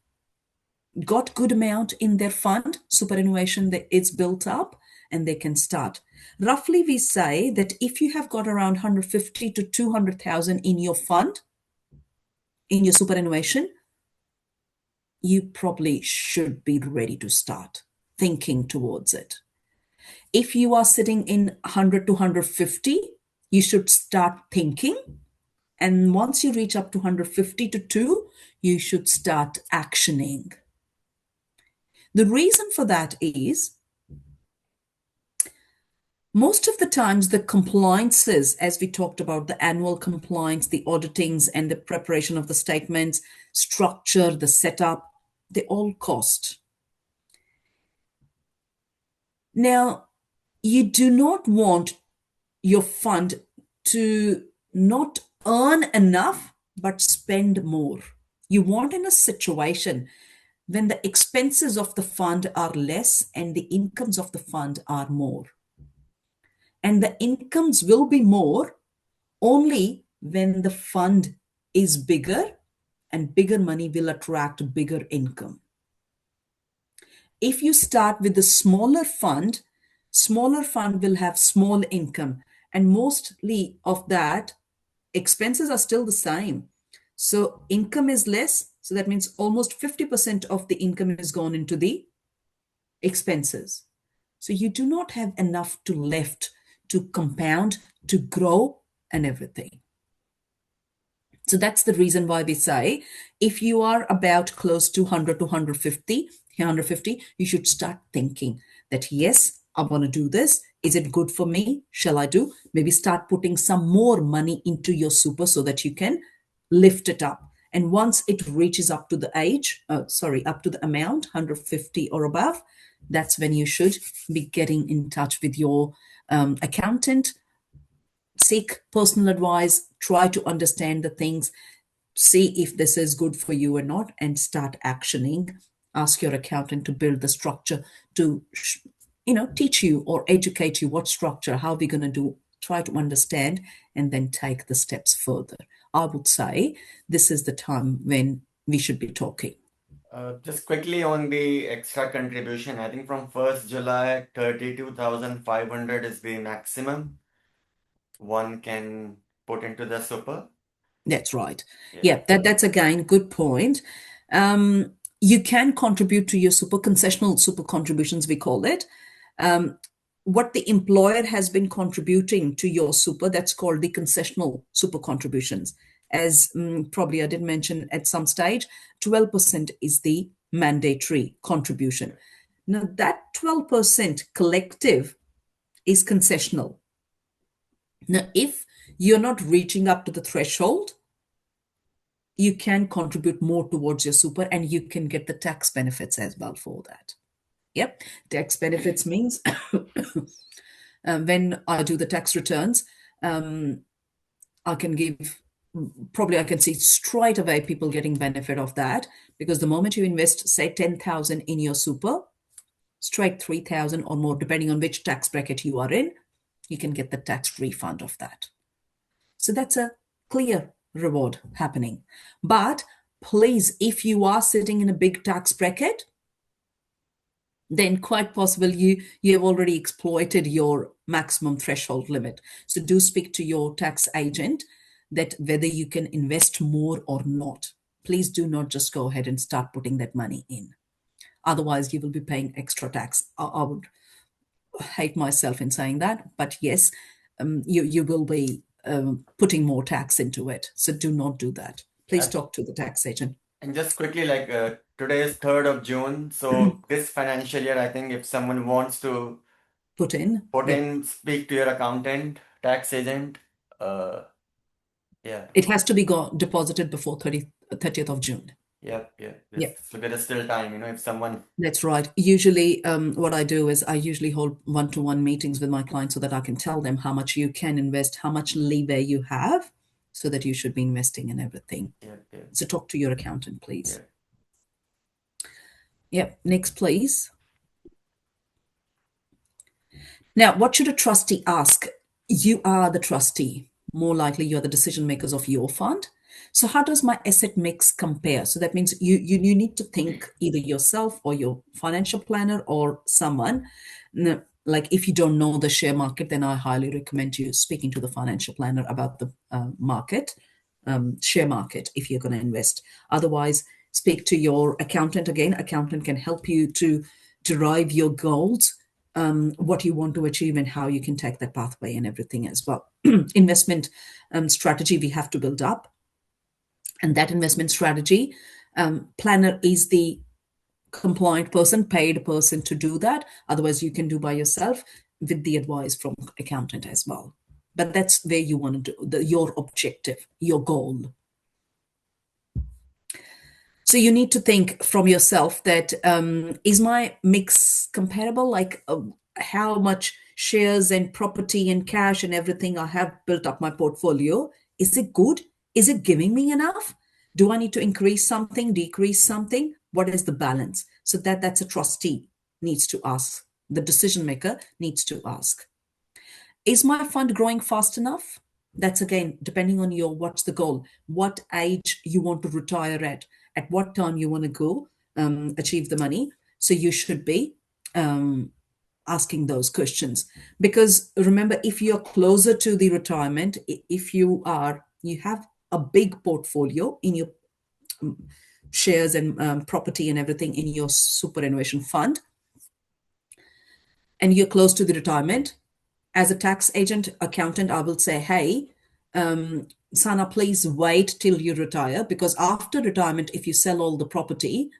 [SPEAKER 1] got good amount in their fund, superannuation, it's built up and they can start. Roughly, we say that if you have got around 150 to 200,000 in your fund, in your superannuation, you probably should be ready to start thinking towards it. If you are sitting in 100 to 150, you should start thinking. And once you reach up to 150 to 2, you should start actioning. The reason for that is most of the times the compliances, as we talked about, the annual compliance, the auditings and the preparation of the statements, structure, the setup, they all cost. Now, you do not want your fund to not earn enough, but spend more. You want in a situation when the expenses of the fund are less and the incomes of the fund are more. And the incomes will be more only when the fund is bigger, and bigger money will attract bigger income. If you start with the smaller fund will have small income, and mostly of that expenses are still the same. So income is less. So that means almost 50% of the income is gone into the expenses. So you do not have enough to left to compound, to grow and everything. So that's the reason why we say if you are about close to 100 to 150, you should start thinking that, yes, I want to do this. Is it good for me? Shall I do? Maybe start putting some more money into your super so that you can lift it up. And once it reaches up to the up to the amount, 150 or above, that's when you should be getting in touch with your accountant seek personal advice, try to understand the things, see if this is good for you or not, and start actioning. Ask your accountant to build the structure to teach you or educate you what structure, how we're going to do, try to understand, and then take the steps further. I would say this is the time when we should be talking.
[SPEAKER 2] Just quickly on the extra contribution, I think from 1st July, 32,500 is the maximum one can put into the super.
[SPEAKER 1] That's right.
[SPEAKER 2] Yeah.
[SPEAKER 1] Yeah, that's again good point. You can contribute to your super concessional super contributions, we call it. What the employer has been contributing to your super, that's called the concessional super contributions. As probably I did mention at some stage, 12% is the mandatory contribution. Now, that 12% collective is concessional. Now, if you're not reaching up to the threshold, you can contribute more towards your super and you can get the tax benefits as well for that. Yep. Tax benefits means when I do the tax returns, I can see straight away people getting benefit of that, because the moment you invest, say 10,000 in your super, straight 3,000 or more, depending on which tax bracket you are in, you can get the tax refund of that. So that's a clear reward happening. But please, if you are sitting in a big tax bracket, then quite possible you have already exploited your maximum threshold limit. So do speak to your tax agent that whether you can invest more or not. Please do not just go ahead and start putting that money in. Otherwise, you will be paying extra tax. I would hate myself in saying that, but yes, you will be putting more tax into it. So do not do that. Please talk to the tax agent.
[SPEAKER 2] And just quickly, like today is 3rd of June. So this financial year, I think if someone wants to
[SPEAKER 1] put in,
[SPEAKER 2] speak to your accountant, tax agent, yeah.
[SPEAKER 1] It has to be deposited before 30th of June.
[SPEAKER 2] Yep.
[SPEAKER 1] Yep.
[SPEAKER 2] So there is still time, if someone.
[SPEAKER 1] That's right. Usually, what I do is I usually hold one-to-one meetings with my clients so that I can tell them how much you can invest, how much leeway you have, so that you should be investing in everything.
[SPEAKER 2] Yeah.
[SPEAKER 1] So talk to your accountant, please.
[SPEAKER 2] Yeah.
[SPEAKER 1] Yep. Next, please. Now, what should a trustee ask? You are the trustee. More likely, you're the decision makers of your fund. So how does my asset mix compare? So that means you need to think either yourself or your financial planner or someone. Like if you don't know the share market, then I highly recommend you speaking to the financial planner about the market, share market, if you're going to invest. Otherwise, speak to your accountant. Again, accountant can help you to derive your goals, what you want to achieve and how you can take that pathway and everything as well. Investment strategy we have to build up. And that investment strategy, planner is the compliant person, paid person to do that. Otherwise, you can do by yourself with the advice from accountant as well. But that's where you want to do your objective, your goal. So you need to think from yourself that is my mix comparable? Like how much shares and property and cash and everything I have built up my portfolio? Is it good? Is it giving me enough? Do I need to increase something, decrease something? What is the balance? So that's a trustee needs to ask. The decision maker needs to ask. Is my fund growing fast enough? That's again, depending on what's the goal, what age you want to retire at what time you want to go achieve the money. So you should be asking those questions. Because remember, if you're closer to the retirement, if you have a big portfolio in your shares and property and everything in your superannuation fund, and you're close to the retirement, as a tax agent, accountant, I will say, hey, Sana, please wait till you retire, because after retirement, if you sell all the property,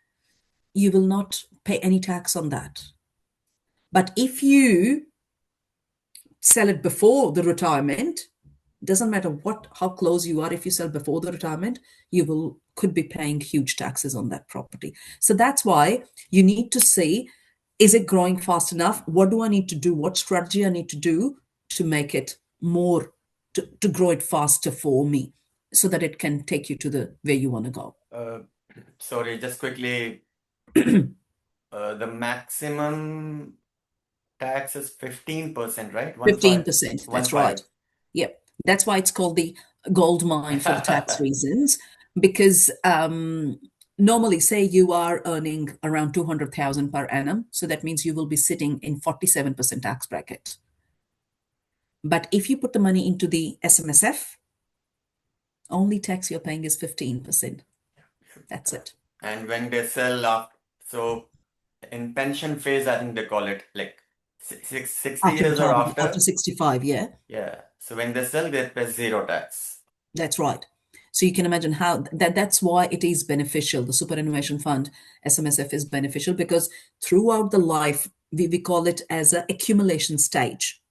[SPEAKER 1] you will not pay any tax on that. But if you sell it before the retirement, doesn't matter how close you are, if you sell before the retirement, could be paying huge taxes on that property. So that's why you need to see, is it growing fast enough? What do I need to do? What strategy I need to do to make it more, to grow it faster for me so that it can take you to the where you want to go.
[SPEAKER 2] Sorry, just quickly, the maximum tax is 15%, right?
[SPEAKER 1] 15%,
[SPEAKER 2] One
[SPEAKER 1] that's right.
[SPEAKER 2] five.
[SPEAKER 1] Yep. That's why it's called the gold mine for the tax reasons, because normally, say you are earning around 200,000 per annum, so that means you will be sitting in 47% tax bracket. But if you put the money into the SMSF, only tax you're paying is 15%. That's it.
[SPEAKER 2] And when they sell up, so in pension phase, I think they call it like 60
[SPEAKER 1] After
[SPEAKER 2] years or
[SPEAKER 1] retirement, after
[SPEAKER 2] after.
[SPEAKER 1] 65, yeah.
[SPEAKER 2] Yeah. So when they sell, they pay zero tax.
[SPEAKER 1] That's right. So you can imagine how that's why it is beneficial. The superannuation fund, SMSF, is beneficial because throughout the life, we call it as an accumulation stage.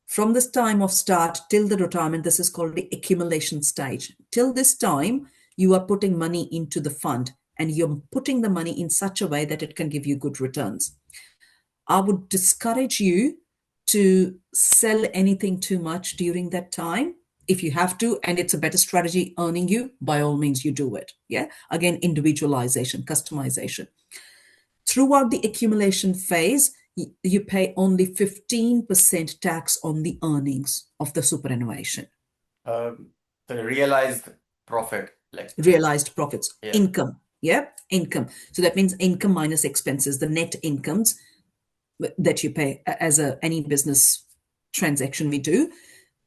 [SPEAKER 1] From this time of start till the retirement, this is called the accumulation stage. Till this time, you are putting money into the fund and you're putting the money in such a way that it can give you good returns. I would discourage you to sell anything too much during that time. If you have to, and it's a better strategy earning you, by all means, you do it. Yeah. Again, individualization, customization. Throughout the accumulation phase, you pay only 15% tax on the earnings of the superannuation.
[SPEAKER 2] The realized profit, like,
[SPEAKER 1] Realized profits,
[SPEAKER 2] yeah.
[SPEAKER 1] income. Yeah. Income. So that means income minus expenses, the net incomes that you pay as any business transaction we do.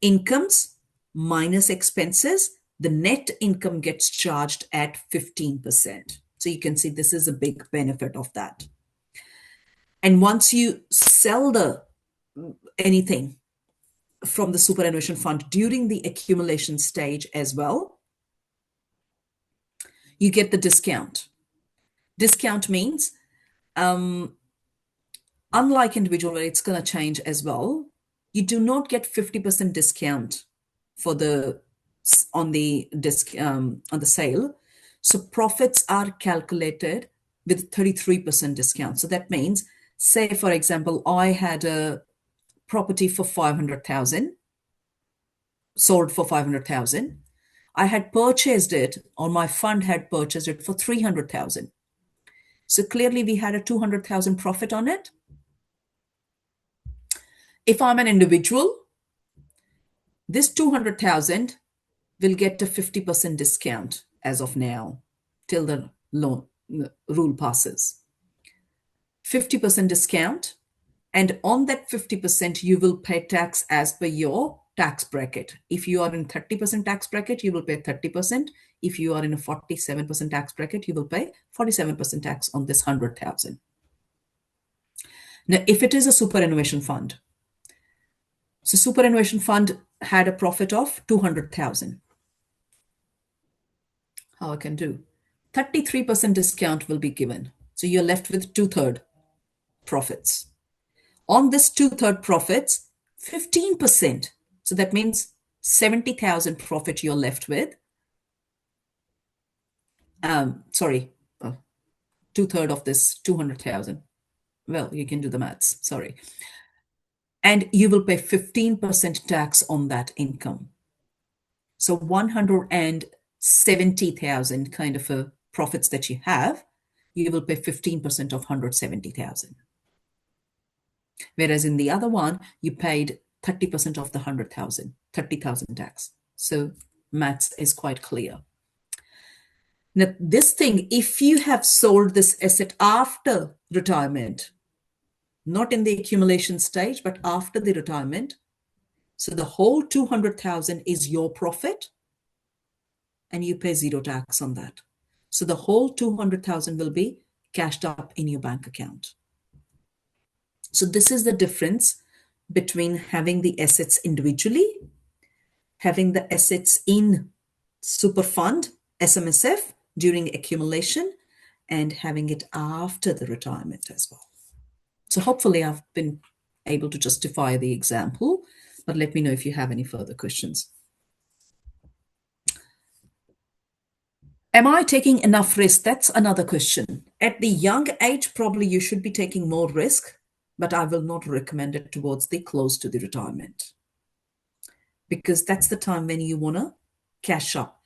[SPEAKER 1] Incomes minus expenses, the net income gets charged at 15%. So you can see this is a big benefit of that. And once you sell anything from the superannuation fund during the accumulation stage as well, you get the discount. Discount means, unlike individual where it's going to change as well, you do not get 50% discount for on the sale. So profits are calculated with 33% discount. So that means, say for example, I had a property for 500,000, sold for 500,000. I had purchased it, or my fund had purchased it for 300,000. So clearly we had a 200,000 profit on it. If I'm an individual, this 200,000 will get a 50% discount as of now till the loan rule passes. 50% discount, and on that 50% you will pay tax as per your tax bracket. If you are in 30% tax bracket, you will pay 30%. If you are in a 47% tax bracket, you will pay 47% tax on this 100,000. Now, if it is a superannuation fund, so superannuation fund had a profit of 200,000. How I can do? 33% discount will be given. So you're left with 2/3 profits. On this 2/3 profits, 15%. So that means 70,000 profit you're left with. Sorry, 2/3 of this 200,000. Well, you can do the maths, sorry. And you will pay 15% tax on that income. So 170,000 kind of a profits that you have, you will pay 15% of 170,000. Whereas in the other one, you paid 30% of the 100,000, 30,000 tax. So maths is quite clear. Now, this thing, if you have sold this asset after retirement, not in the accumulation stage, but after the retirement, so the whole 200,000 is your profit and you pay zero tax on that. So the whole 200,000 will be cashed up in your bank account. So this is the difference between having the assets individually, having the assets in super fund, SMSF, during accumulation, and having it after the retirement as well. So hopefully I've been able to justify the example, but let me know if you have any further questions. Am I taking enough risk? That's another question. At the young age, probably you should be taking more risk, but I will not recommend it towards the close to the retirement. because that's the time when you want to cash up.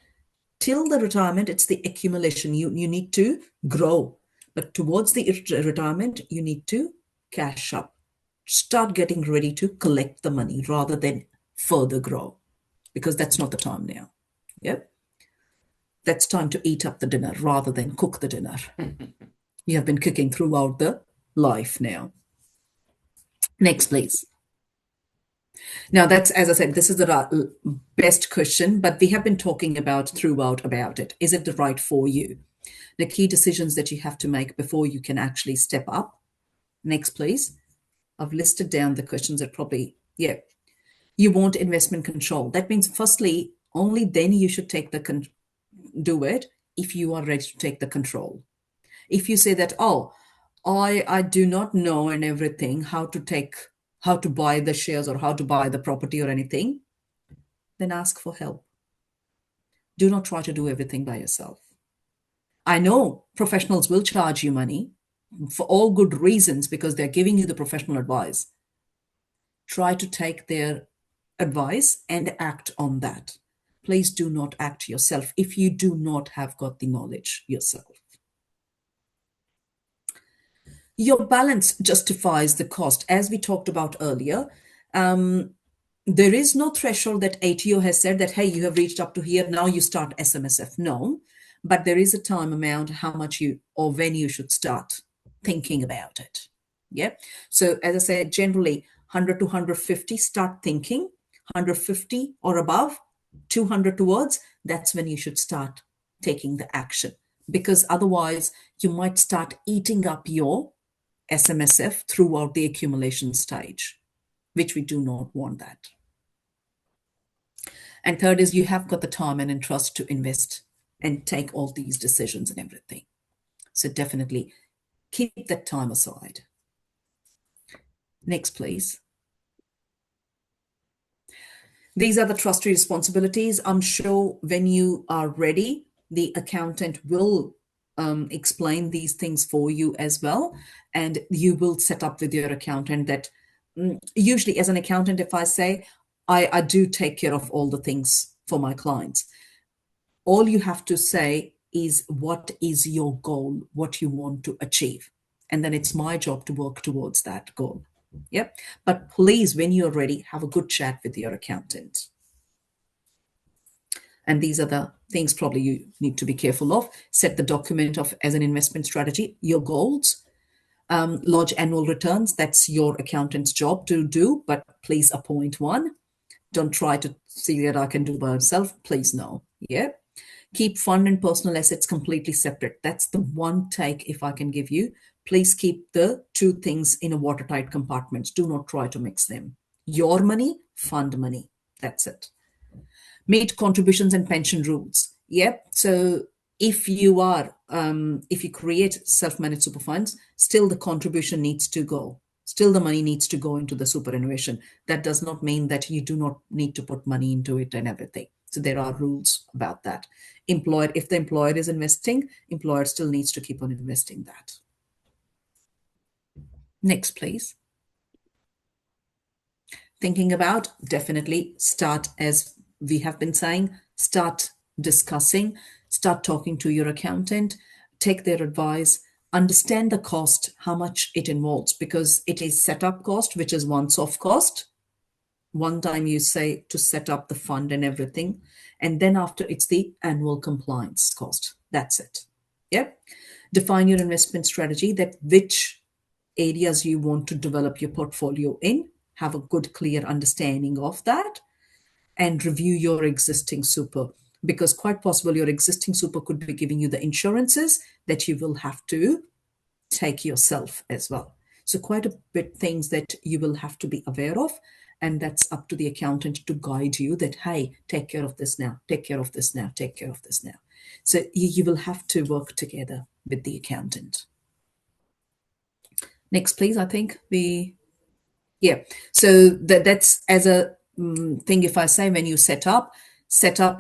[SPEAKER 1] Till the retirement, it's the accumulation. You need to grow. But towards the retirement, you need to cash up. Start getting ready to collect the money rather than further grow, because that's not the time now. Yep. That's time to eat up the dinner rather than cook the dinner. You have been cooking throughout the life now. Next, please. Now, that's, as I said, this is the best question, but we have been talking about throughout about it. Is it the right for you? The key decisions that you have to make before you can actually step up. Next, please. I've listed down the questions that probably, yeah. You want investment control. That means, firstly, only then you should take do it if you are ready to take the control. If you say that, oh, I do not know and everything how to buy the shares or how to buy the property or anything, then ask for help. Do not try to do everything by yourself. I know professionals will charge you money for all good reasons because they're giving you the professional advice. Try to take their advice and act on that. Please do not act yourself if you do not have got the knowledge yourself. Your balance justifies the cost. As we talked about earlier, there is no threshold that ATO has said that, hey, you have reached up to here, now you start SMSF. No, but there is a time amount, how much you or when you should start thinking about it. Yeah. So as I said, generally 100 to 150, start thinking. 150 or above, 200 towards, that's when you should start taking the action. Because otherwise, you might start eating up your SMSF throughout the accumulation stage, which we do not want that. And third is you have got the time and interest to invest and take all these decisions and everything. So definitely keep that time aside. Next, please. These are the trustee responsibilities. I'm sure when you are ready, the accountant will explain these things for you as well. And you will set up with your accountant that usually as an accountant, if I say, I do take care of all the things for my clients. All you have to say is what is your goal, what you want to achieve. And then it's my job to work towards that goal. Yep. But please, when you're ready, have a good chat with your accountant. And these are the things probably you need to be careful of. Set the document of as an investment strategy, your goals, lodge annual returns. That's your accountant's job to do, but please appoint one. Don't try to see that I can do by myself. Please no. Yeah. Keep fund and personal assets completely separate. That's the one take if I can give you. Please keep the two things in a watertight compartment. Do not try to mix them. Your money, fund money. That's it. Meet contributions and pension rules. Yep. So if you create self-managed super funds, still the contribution needs to go. Still the money needs to go into the superannuation. That does not mean that you do not need to put money into it and everything. So there are rules about that. Employer, if the employer is investing, employer still needs to keep on investing that. Next, please. Thinking about, definitely start, as we have been saying, start discussing, start talking to your accountant, take their advice, understand the cost, how much it involves, because it is setup cost, which is once-off cost. One time you say to set up the fund and everything. And then after it's the annual compliance cost. That's it. Yep. Define your investment strategy, that which areas you want to develop your portfolio in. Have a good, clear understanding of that. And review your existing super. Because quite possible your existing super could be giving you the insurances that you will have to take yourself as well. So quite a bit things that you will have to be aware of. And that's up to the accountant to guide you that, hey, take care of this now, take care of this now, take care of this now. So you will have to work together with the accountant. Next, please. I think yeah. So that's as a thing, if I say when you set up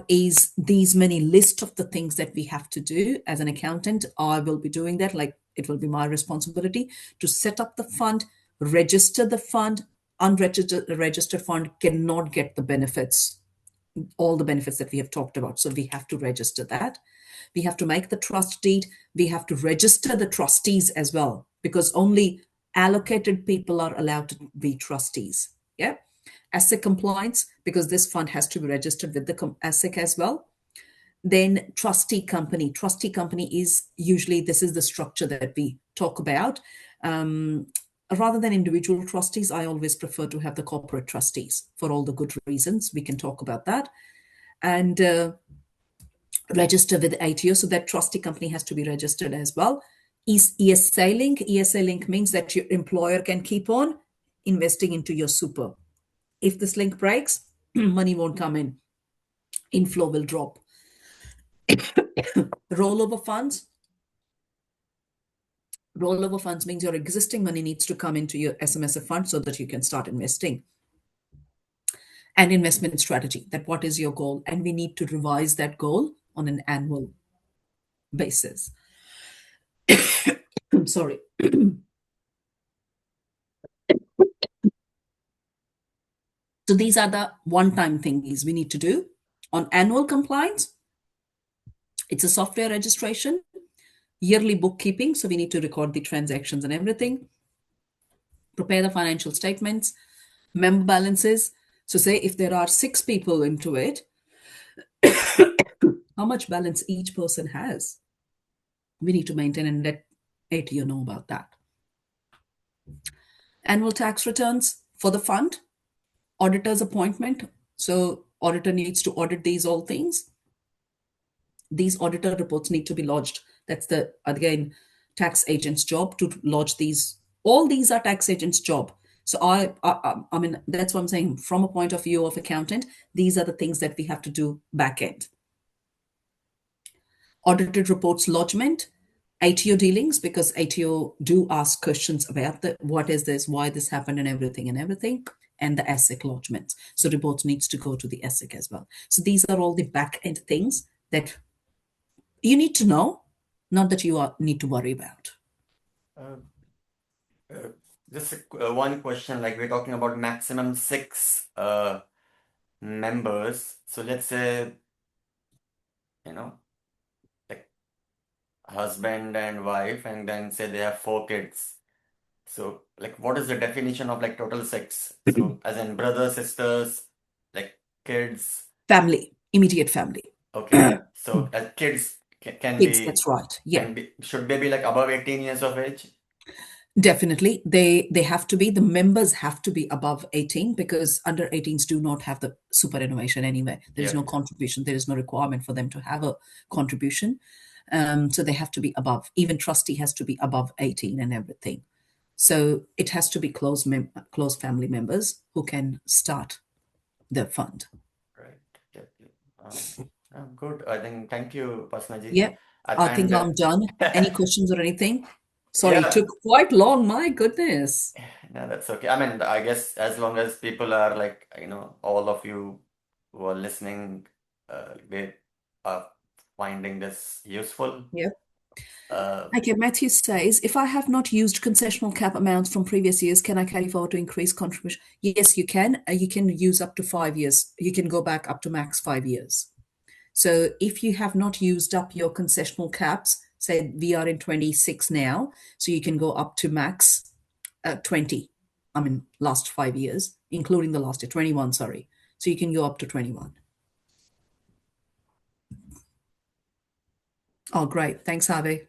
[SPEAKER 1] is these many list of the things that we have to do as an accountant. I will be doing that. Like it will be my responsibility to set up the fund, register the fund, Unregistered fund cannot get the benefits, all the benefits that we have talked about. So we have to register that. We have to make the trust deed. We have to register the trustees as well, because only allocated people are allowed to be trustees. Yeah. ASIC compliance, because this fund has to be registered with the ASIC as well. Then trustee company. Trustee company is usually, this is the structure that we talk about. Rather than individual trustees, I always prefer to have the corporate trustees for all the good reasons. We can talk about that. And register with ATO. So that trustee company has to be registered as well. ESA link. ESA link means that your employer can keep on investing into your super. If this link breaks, money won't come in. Inflow will drop. Rollover funds. Rollover funds means your existing money needs to come into your SMSF fund so that you can start investing. And investment strategy, that what is your goal? And we need to revise that goal on an annual basis. I'm sorry. So these are the one-time thingies we need to do. On annual compliance, it's a software registration, yearly bookkeeping. So we need to record the transactions and everything, prepare the financial statements, member balances. So say if there are 6 people into it, how much balance each person has. We need to maintain and let ATO know about that. Annual tax returns for the fund, auditor's appointment. So auditor needs to audit these all things. These auditor reports need to be lodged. That's the, again, tax agent's job to lodge these. All these are tax agent's job. So I mean, that's what I'm saying. From a point of view of accountant, these are the things that we have to do back end. Audited reports lodgement, ATO dealings, because ATO do ask questions about the what is this, why this happened, and everything, and the ASIC lodgements. So reports needs to go to the ASIC as well. So these are all the back end things that you need to know, not that you need to worry about.
[SPEAKER 2] Uh, just one question, like we're talking about maximum 6 members. So let's say, like husband and wife, and then say they have 4 kids. So like what is the definition of like total 6? So as in brothers, sisters, like kids.
[SPEAKER 1] Family, immediate family.
[SPEAKER 2] Okay. So kids can
[SPEAKER 1] Kids,
[SPEAKER 2] be,
[SPEAKER 1] that's right. Yeah.
[SPEAKER 2] should they be like above 18 years of age?
[SPEAKER 1] Definitely. They have to be, the members have to be above 18, because under 18s do not have the superannuation anyway. There is
[SPEAKER 2] Yeah.
[SPEAKER 1] no contribution. There is no requirement for them to have a contribution. So they have to be above. Even trustee has to be above 18 and everything. So it has to be close family members who can start the fund.
[SPEAKER 2] Right. Yeah. Good. I think, thank you, Pasnaji.
[SPEAKER 1] Yeah, I think
[SPEAKER 2] And
[SPEAKER 1] I'm done. Any questions or anything? Sorry, it
[SPEAKER 2] yeah,
[SPEAKER 1] took quite long. My goodness.
[SPEAKER 2] no, that's okay. I mean, I guess as long as people are like, all of you who are listening, they are finding this useful.
[SPEAKER 1] Yeah.
[SPEAKER 2] Uh,
[SPEAKER 1] Okay, Matthew says, if I have not used concessional cap amounts from previous years, can I carry forward to increase contribution? Yes, you can. You can use up to 5 years. You can go back up to max 5 years. So if you have not used up your concessional caps, say we are in 26 now, so you can go up to max 20. I mean, last 5 years, including the last year, 21, sorry. So you can go up to 21. Oh, great. Thanks, Harvey.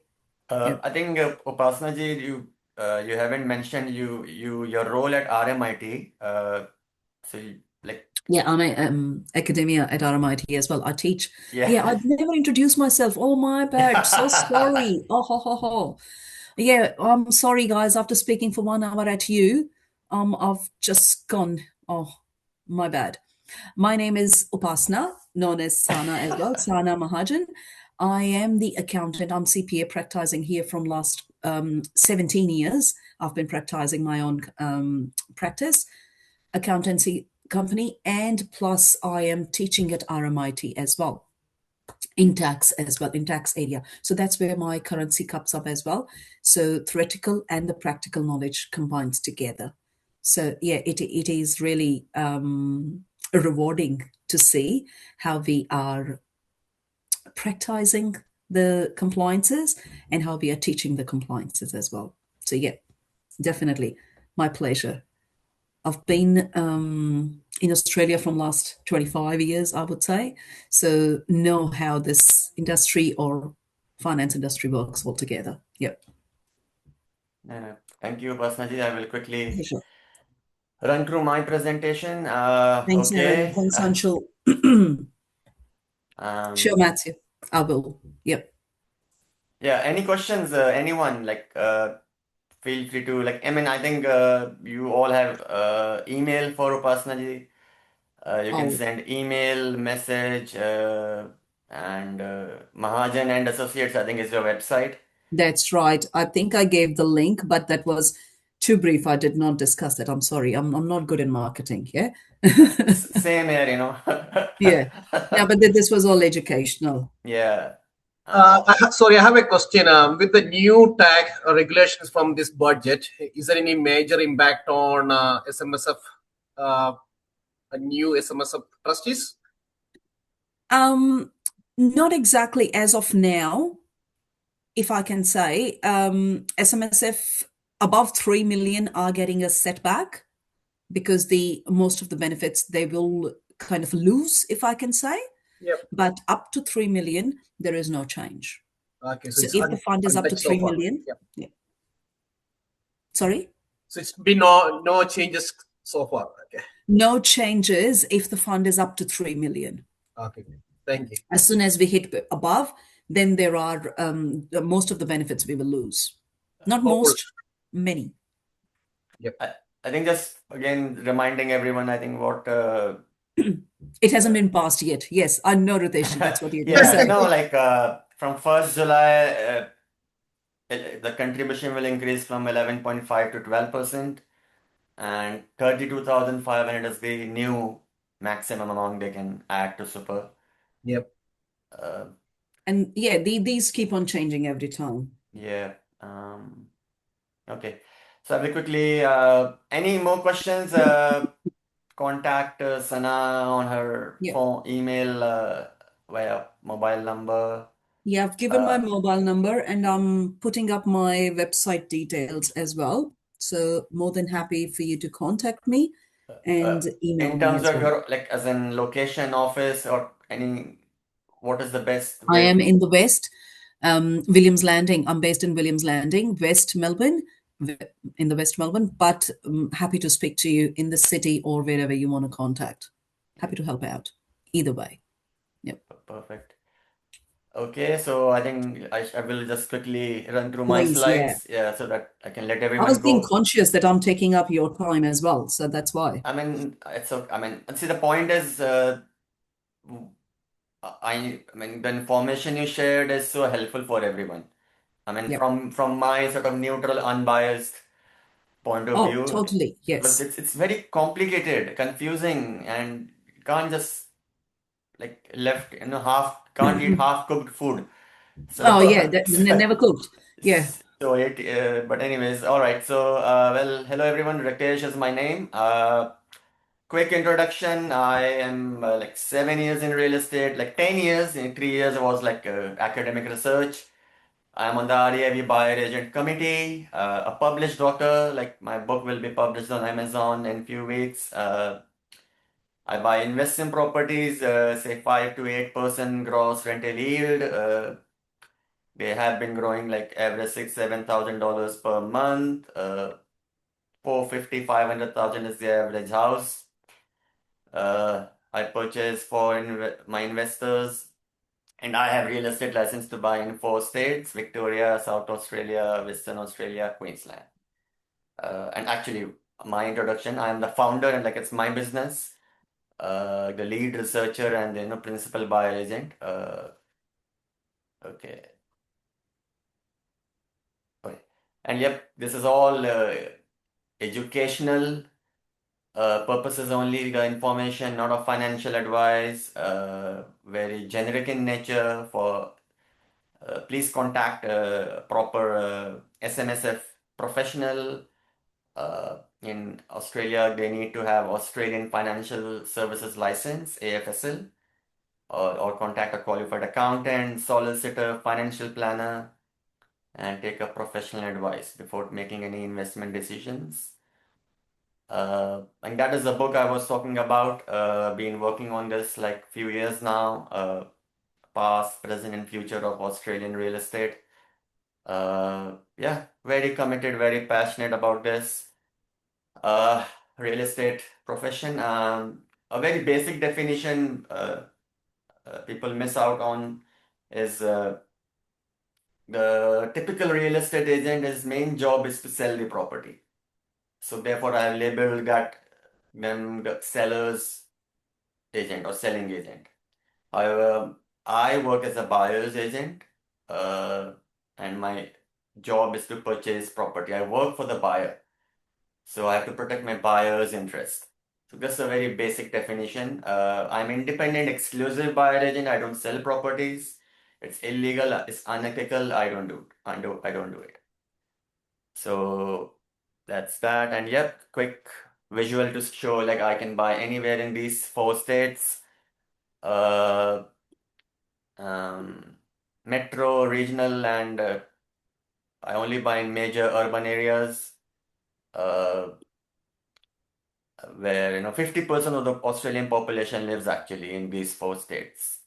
[SPEAKER 1] Yeah.
[SPEAKER 2] I think Upasnaji, you haven't mentioned your role at RMIT. So like
[SPEAKER 1] Yeah, I'm a academia at RMIT as well. I teach. Yeah,
[SPEAKER 2] yeah.
[SPEAKER 1] I've never introduced myself. Oh, my bad. So sorry. Oh, ho, ho, ho. Yeah, I'm sorry, guys. After speaking for 1 hour at you, I've just gone. Oh, my bad. My name is Upasna, known as Sana as well, Sana Mahajan. I am the accountant. I'm CPA practicing here from last 17 years. I've been practicing my own practice, accountancy company, and plus I am teaching at RMIT as well, in tax as well, in tax area. So that's where my currency comes up as well. So theoretical and the practical knowledge combines together. So yeah, it is really rewarding to see how we are practicing the compliances and how we are teaching the compliances as well. So yeah, definitely my pleasure. I've been in Australia from last 25 years, I would say. So know how this industry or finance industry works altogether. Yep.
[SPEAKER 2] Thank you, Basmaji. I will quickly
[SPEAKER 1] Sure.
[SPEAKER 2] run through my presentation.
[SPEAKER 1] Thanks, Aaron.
[SPEAKER 2] Okay.
[SPEAKER 1] Thanks, Anshul. Sure,
[SPEAKER 2] Um,
[SPEAKER 1] Matthew. I will. Yep.
[SPEAKER 2] yeah, any questions, anyone, like, feel free to, like, I mean, I think you all have email for Upasnaji. You can
[SPEAKER 1] Oh,
[SPEAKER 2] send email, message, and Mahajan and Associates, I think is your website.
[SPEAKER 1] that's right. I think I gave the link, but that was too brief. I did not discuss that. I'm sorry. I'm not good in marketing. Yeah.
[SPEAKER 2] Same here, you know.
[SPEAKER 1] Yeah. Yeah, but this was all educational.
[SPEAKER 2] Yeah. Uh,
[SPEAKER 3] Sorry, I have a question. With the new tax regulations from this budget, is there any major impact on SMSF, uh, a new SMSF trustees?
[SPEAKER 1] Um, Not exactly as of now, if I can say. SMSF above 3 million are getting a setback because the most of the benefits they will kind of lose, if I can say.
[SPEAKER 3] Yep.
[SPEAKER 1] But up to 3 million, there is no change.
[SPEAKER 3] Okay, so
[SPEAKER 1] So
[SPEAKER 3] it's
[SPEAKER 1] if the fund is up to
[SPEAKER 3] untouched so
[SPEAKER 1] 3
[SPEAKER 3] far.
[SPEAKER 1] million,
[SPEAKER 3] Yep.
[SPEAKER 1] yeah. Sorry?
[SPEAKER 3] So it's been no changes so far. Okay.
[SPEAKER 1] No changes if the fund is up to 3 million.
[SPEAKER 3] Okay. Thank you.
[SPEAKER 1] As soon as we hit above, then there are most of the benefits we will lose. Not
[SPEAKER 3] Hopeful.
[SPEAKER 1] most, many.
[SPEAKER 3] Yep.
[SPEAKER 2] I think just again reminding everyone, I think what
[SPEAKER 1] It hasn't been passed yet. Yes, I know, Ritesh. That's what you're going to
[SPEAKER 2] yeah,
[SPEAKER 1] say.
[SPEAKER 2] no, like from 1st July, the contribution will increase from 11.5 to 12%, and 32,500 is the new maximum amount they can add to super.
[SPEAKER 3] Yep.
[SPEAKER 2] Uh,
[SPEAKER 1] And yeah, these keep on changing every time.
[SPEAKER 2] yeah. Okay. So I will quickly, any more questions? Contact Sana on her
[SPEAKER 1] Yeah.
[SPEAKER 2] phone, email, via mobile number.
[SPEAKER 1] Yeah, I've given my
[SPEAKER 2] Uh,
[SPEAKER 1] mobile number and I'm putting up my website details as well. So more than happy for you to contact me
[SPEAKER 2] uh,
[SPEAKER 1] and email
[SPEAKER 2] in
[SPEAKER 1] me
[SPEAKER 2] terms
[SPEAKER 1] as
[SPEAKER 2] of
[SPEAKER 1] well.
[SPEAKER 2] your, like, as in location, office, or any, what is the best
[SPEAKER 1] I
[SPEAKER 2] way
[SPEAKER 1] am
[SPEAKER 2] to?
[SPEAKER 1] in the West, Williams Landing. I'm based in Williams Landing, West Melbourne, in the West Melbourne, but happy to speak to you in the city or wherever you want to contact. Happy to help out either way. Yep.
[SPEAKER 2] Perfect. Okay, so I think I will just quickly run through my
[SPEAKER 1] Please, yeah.
[SPEAKER 2] slides, yeah, so that I can let
[SPEAKER 1] I was
[SPEAKER 2] everyone
[SPEAKER 1] being
[SPEAKER 2] go.
[SPEAKER 1] conscious that I'm taking up your time as well, so that's why.
[SPEAKER 2] I mean, it's okay. I mean, see, the point is, I mean, the information you shared is so helpful for everyone. I mean,
[SPEAKER 1] Yep.
[SPEAKER 2] from my sort of neutral, unbiased point of
[SPEAKER 1] Oh,
[SPEAKER 2] view,
[SPEAKER 1] totally.
[SPEAKER 2] because
[SPEAKER 1] Yes.
[SPEAKER 2] it's very complicated, confusing, and you can't just like left, can't eat half cooked food.
[SPEAKER 1] Oh, yeah,
[SPEAKER 2] So,
[SPEAKER 1] never cooked. Yeah.
[SPEAKER 2] so it, but anyways, all right. So, well, hello everyone. Rakesh is my name. Quick introduction. I am like 7 years in real estate, like 10 years. In 3 years, I was like academic research. I'm on the REIV buyer agent committee, a published author. Like my book will be published on Amazon in few weeks. I buy investment properties, say 5 to 8% gross rental yield. They have been growing like average $6,000 to $7,000 per month. 450, 500,000 is the average house. I purchase for my investors, and I have real estate license to buy in 4 states: Victoria, South Australia, Western Australia, Queensland. And actually, my introduction, I am the founder, and like it's my business, the lead researcher, and principal buyer agent. Okay. Okay. And yep, this is all educational purposes only, the information, not a financial advice, very generic in nature. For please contact proper SMSF professional. in Australia, they need to have Australian Financial Services License, AFSL, or contact a qualified accountant, solicitor, financial planner, and take a professional advice before making any investment decisions. And that is the book I was talking about. Been working on this like few years now. Past, present, and future of Australian real estate. Yeah, very committed, very passionate about this real estate profession. A very basic definition people miss out on is the typical real estate agent, his main job is to sell the property. So therefore, I have labeled that them the seller's agent or selling agent. However, I work as a buyer's agent, uh, and my job is to purchase property. I work for the buyer, so I have to protect my buyer's interest. So that's a very basic definition. I'm independent, exclusive buyer agent. I don't sell properties. It's illegal. It's unethical. I don't do it. So that's that. And yep, quick visual to show like I can buy anywhere in these 4 states. Uh, Metro, regional, and I only buy in major urban areas uh, where 50% of the Australian population lives actually in these 4 states.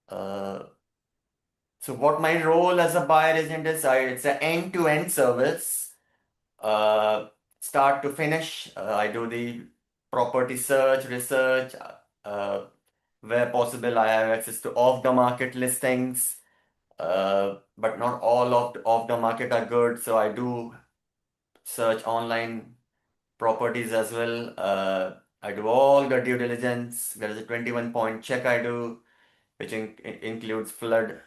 [SPEAKER 2] So what my role as a buyer agent is, it's an end-to-end service, start to finish. I do the property search, research, where possible. I have access to off-the-market listings. But not all of the market are good, so I do search online properties as well. I do all the due diligence. There is a 21-point check I do, which includes flood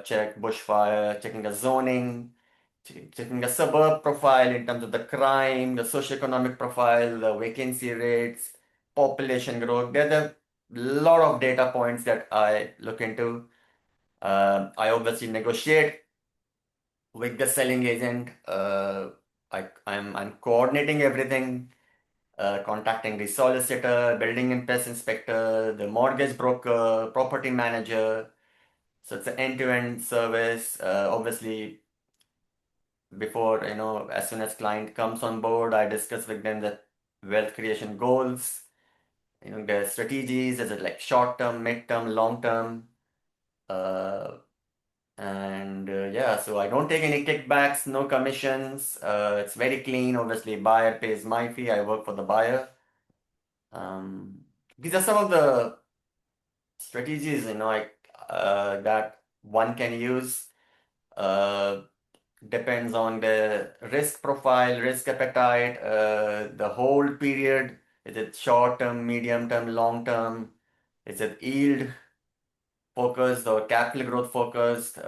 [SPEAKER 2] check, bushfire, checking the zoning, checking the suburb profile in terms of the crime, the socioeconomic profile, the vacancy rates, population growth. There's a lot of data points that I look into. I obviously negotiate with the selling agent. I'm coordinating everything, contacting the solicitor, building and pest inspector, the mortgage broker, property manager. So it's an end-to-end service. Obviously, before as soon as client comes on board, I discuss with them the wealth creation goals. The strategies. Is it like short-term, mid-term, long-term? Yeah, so I don't take any kickbacks, no commissions. It's very clean. Obviously, buyer pays my fee. I work for the buyer. These are some of the strategies, that one can use. Uh, Depends on the risk profile, risk appetite, the hold period. Is it short term, medium term, long term? Is it yield focused or capital growth focused?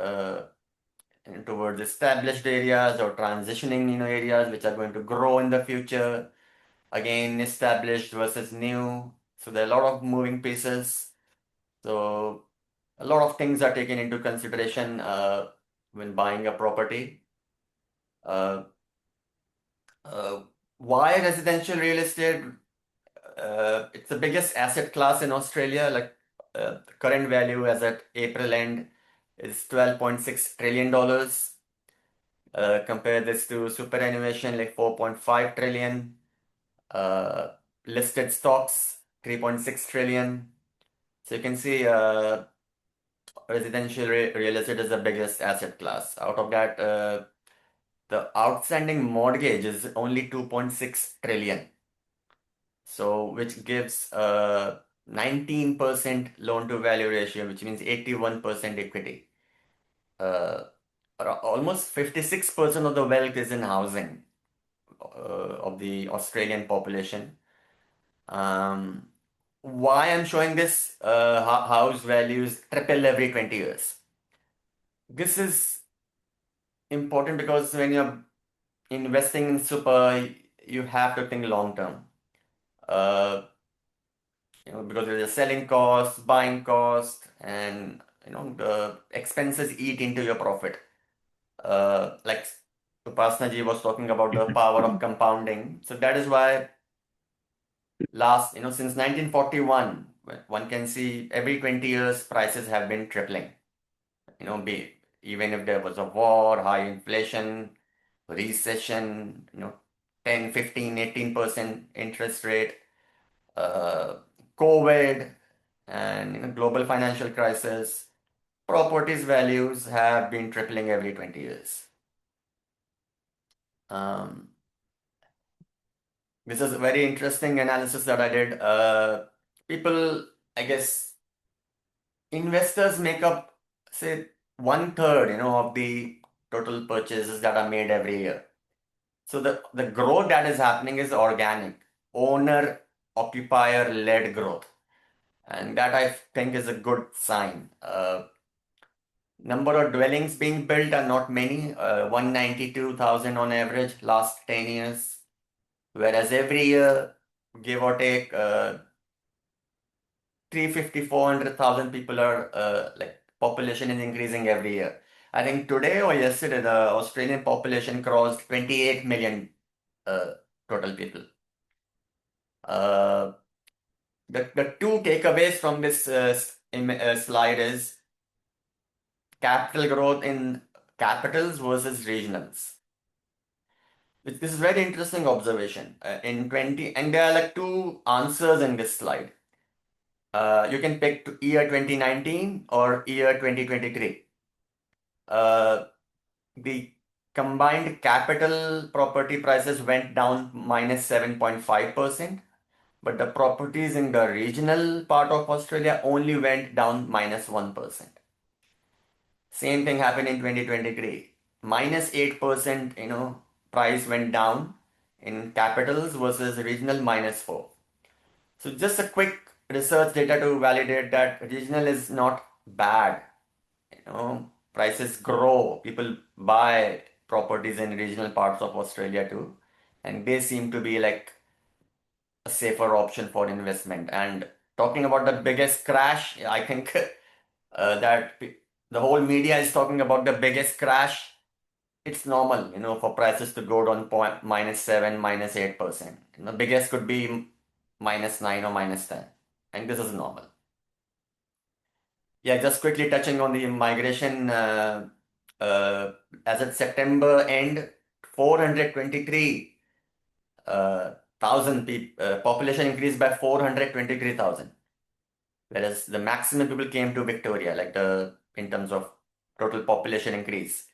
[SPEAKER 2] Towards established areas or transitioning areas which are going to grow in the future, again established versus new, so there are a lot of moving pieces, so a lot of things are taken into consideration when buying a property. uh, uh, why residential real estate? It's the biggest asset class in Australia. Like the current value as at April end is $12.6 trillion. Compare this to superannuation, like 4.5 trillion. Uh, Listed stocks, 3.6 trillion. So you can see residential real estate is the biggest asset class. Out of that, the outstanding mortgage is only 2.6 trillion. So which gives 19% loan to value ratio, which means 81% equity. Almost 56% of the wealth is in housing of the Australian population. Why I'm showing this? House values triple every 20 years. This is important because when you're investing in super, you have to think long term. Uh, because there's a selling cost, buying cost, and the expenses eat into your profit. Like Upasna ji was talking about the power of compounding. So that is why since 1941, one can see every 20 years prices have been tripling. Even if there was a war, high inflation, recession, 10, 15, 18% interest rate, COVID, and global financial crisis, properties values have been tripling every 20 years. This is a very interesting analysis that I did. People, I guess, investors make up, say, 1/3, of the total purchases that are made every year. So the growth that is happening is organic, owner occupier led growth. And that I think is a good sign. Number of dwellings being built are not many, 192,000 on average last 10 years. Whereas every year, give or take, 350, 400,000 people are, population is increasing every year. I think today or yesterday, the Australian population crossed 28 million total people. The two takeaways from this slide is capital growth in capitals versus regionals. This is very interesting observation. And there are like two answers in this slide. You can pick year 2019 or year 2023. The combined capital property prices went down -7.5%, but the properties in the regional part of Australia only went down -1%. Same thing happened in 2023. -8%, price went down in capitals versus regional -4%. So just a quick research data to validate that regional is not bad. Prices grow. People buy properties in regional parts of Australia too, and they seem to be like a safer option for investment. And talking about the biggest crash, I think that the whole media is talking about the biggest crash. It's normal, for prices to go down -7, -8%. The biggest could be -9 or -10, and this is normal. Yeah, just quickly touching on the migration. As of September end, 423,000 people, population increased by 423,000. Whereas the maximum people came to Victoria, in terms of total population increase.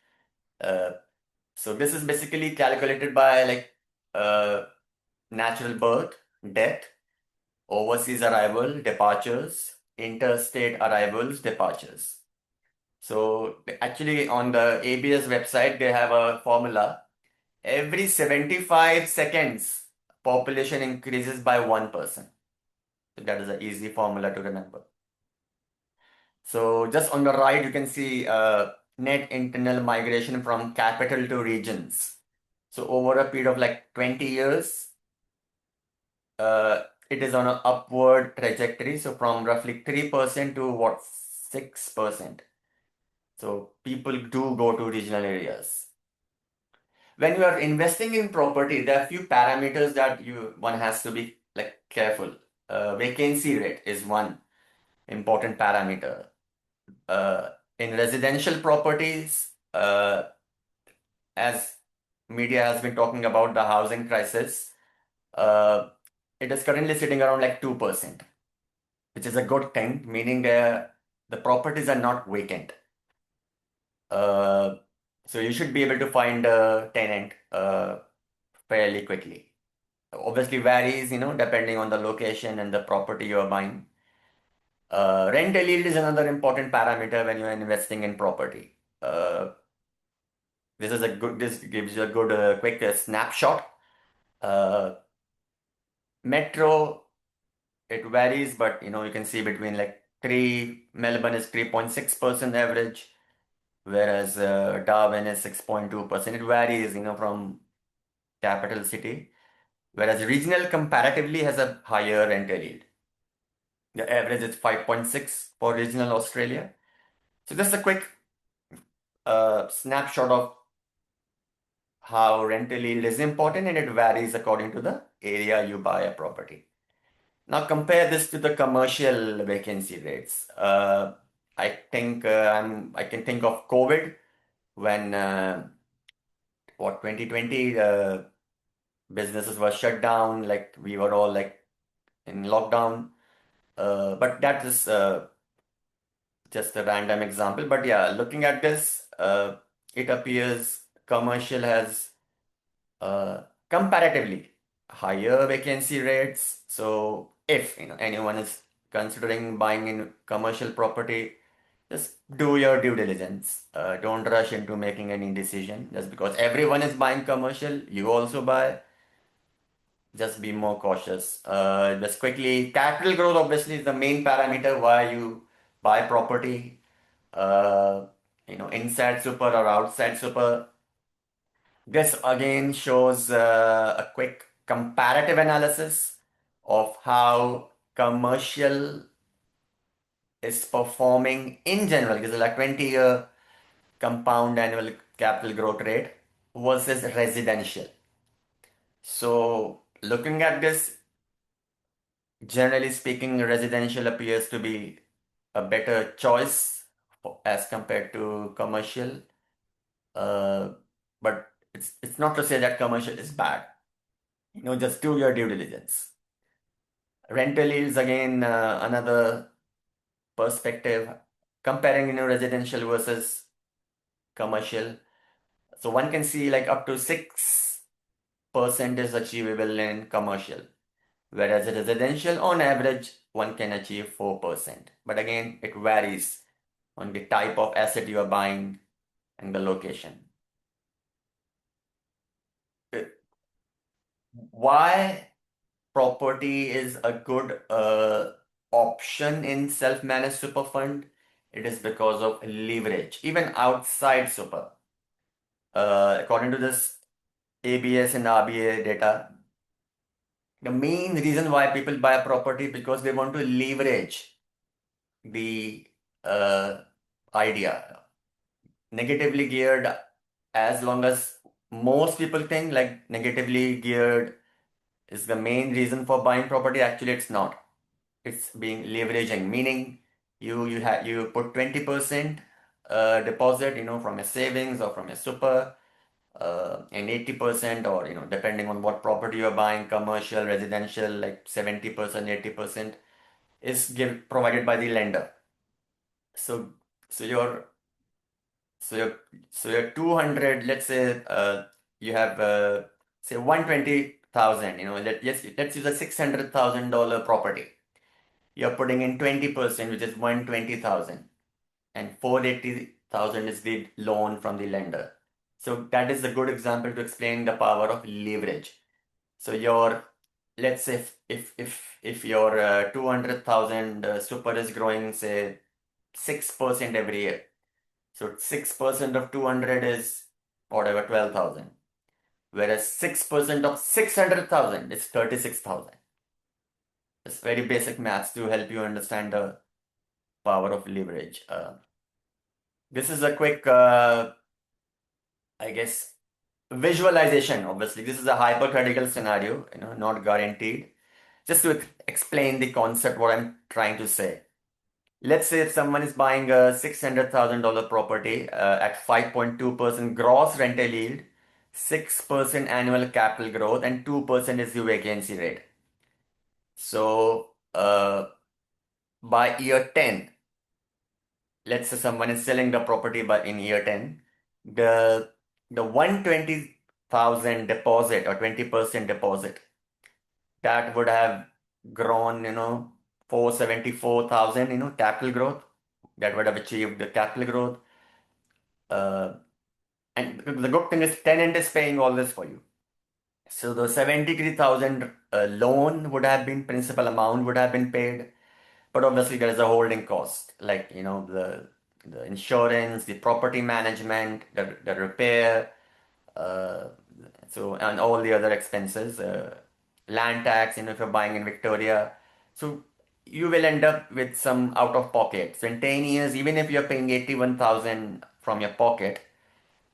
[SPEAKER 2] So this is basically calculated by natural birth, death, overseas arrival, departures, interstate arrivals, departures. So actually on the ABS website, they have a formula. Every 75 seconds, population increases by 1%. So that is an easy formula to remember. So just on the right, you can see net internal migration from capital to regions. So over a period of 20 years, it is on an upward trajectory. So from roughly 3% to 6%. So people do go to regional areas. When you are investing in property, there are a few parameters that one has to be careful. Vacancy rate is one important parameter. In residential properties, as media has been talking about the housing crisis, it is currently sitting around 2%, which is a good thing, meaning the properties are not vacant. So you should be able to find a tenant fairly quickly. Obviously varies, depending on the location and the property you are buying. Rental yield is another important parameter when you are investing in property. This gives you a good quick snapshot. Metro, it varies, but you can see between Melbourne is 3.6% average, whereas Darwin is 6.2%. It varies, from capital city, whereas regional comparatively has a higher rental yield. The average is 5.6 for regional Australia. So just a quick snapshot of how rental yield is important, and it varies according to the area you buy a property. Now compare this to the commercial vacancy rates. I think I can think of COVID when 2020 businesses were shut down, like we were all like in lockdown. But that is just a random example. But yeah, looking at this, it appears commercial has comparatively higher vacancy rates. So if anyone is considering buying in commercial property, just do your due diligence. Don't rush into making any decision. Just because everyone is buying commercial, you also buy. Just be more cautious. Just quickly, capital growth obviously is the main parameter why you buy property. Uh, inside super or outside super. This again shows a quick comparative analysis of how commercial is performing in general. This is like 20-year compound annual capital growth rate versus residential. So looking at this, generally speaking, residential appears to be a better choice as compared to commercial. But it's not to say that commercial is bad. Just do your due diligence. Rental yields, again, another perspective, comparing, residential versus commercial. So one can see like up to 6% is achievable in commercial, whereas in residential, on average, one can achieve 4%. But again, it varies on the type of asset you are buying and the location. Why property is a good option in self-managed super fund? It is because of leverage, even outside super. According to this ABS and RBA data, the main reason why people buy a property because they want to leverage the idea. Negatively geared, as long as most people think like negatively geared is the main reason for buying property. Actually, it's not. It's being leveraging, meaning you put 20% deposit, from a savings or from a super, and 80%, or depending on what property you're buying, commercial, residential, like 70%, 80% is provided by the lender. So so your so your so your 200, let's say you have say 120,000, let's use a $600,000 property. You're putting in 20%, which is 120,000, and 480,000 is the loan from the lender. So that is a good example to explain the power of leverage. So let's say if your 200,000 super is growing, say 6% every year. So 6% of 200 is whatever, 12,000. Whereas 6% of 600,000 is 36,000. It's very basic maths to help you understand the power of leverage. This is a quick, I guess, visualization. Obviously, this is a hypothetical scenario, not guaranteed. Just to explain the concept, what I'm trying to say. Let's say if someone is buying a $600,000 property at 5.2% gross rental yield, 6% annual capital growth, and 2% is the vacancy rate. So by year 10, let's say someone is selling the property in year 10, the 120,000 deposit or 20% deposit, that would have grown, 474,000, capital growth. That would have achieved the capital growth. And the good thing is tenant is paying all this for you. So the 73,000 loan would have been, principal amount would have been paid. But obviously there is a holding cost, like, the insurance, the property management, the repair, uh, and all the other expenses, land tax, if you're buying in Victoria. So you will end up with some out of pocket. So in 10 years, even if you're paying 81,000 from your pocket,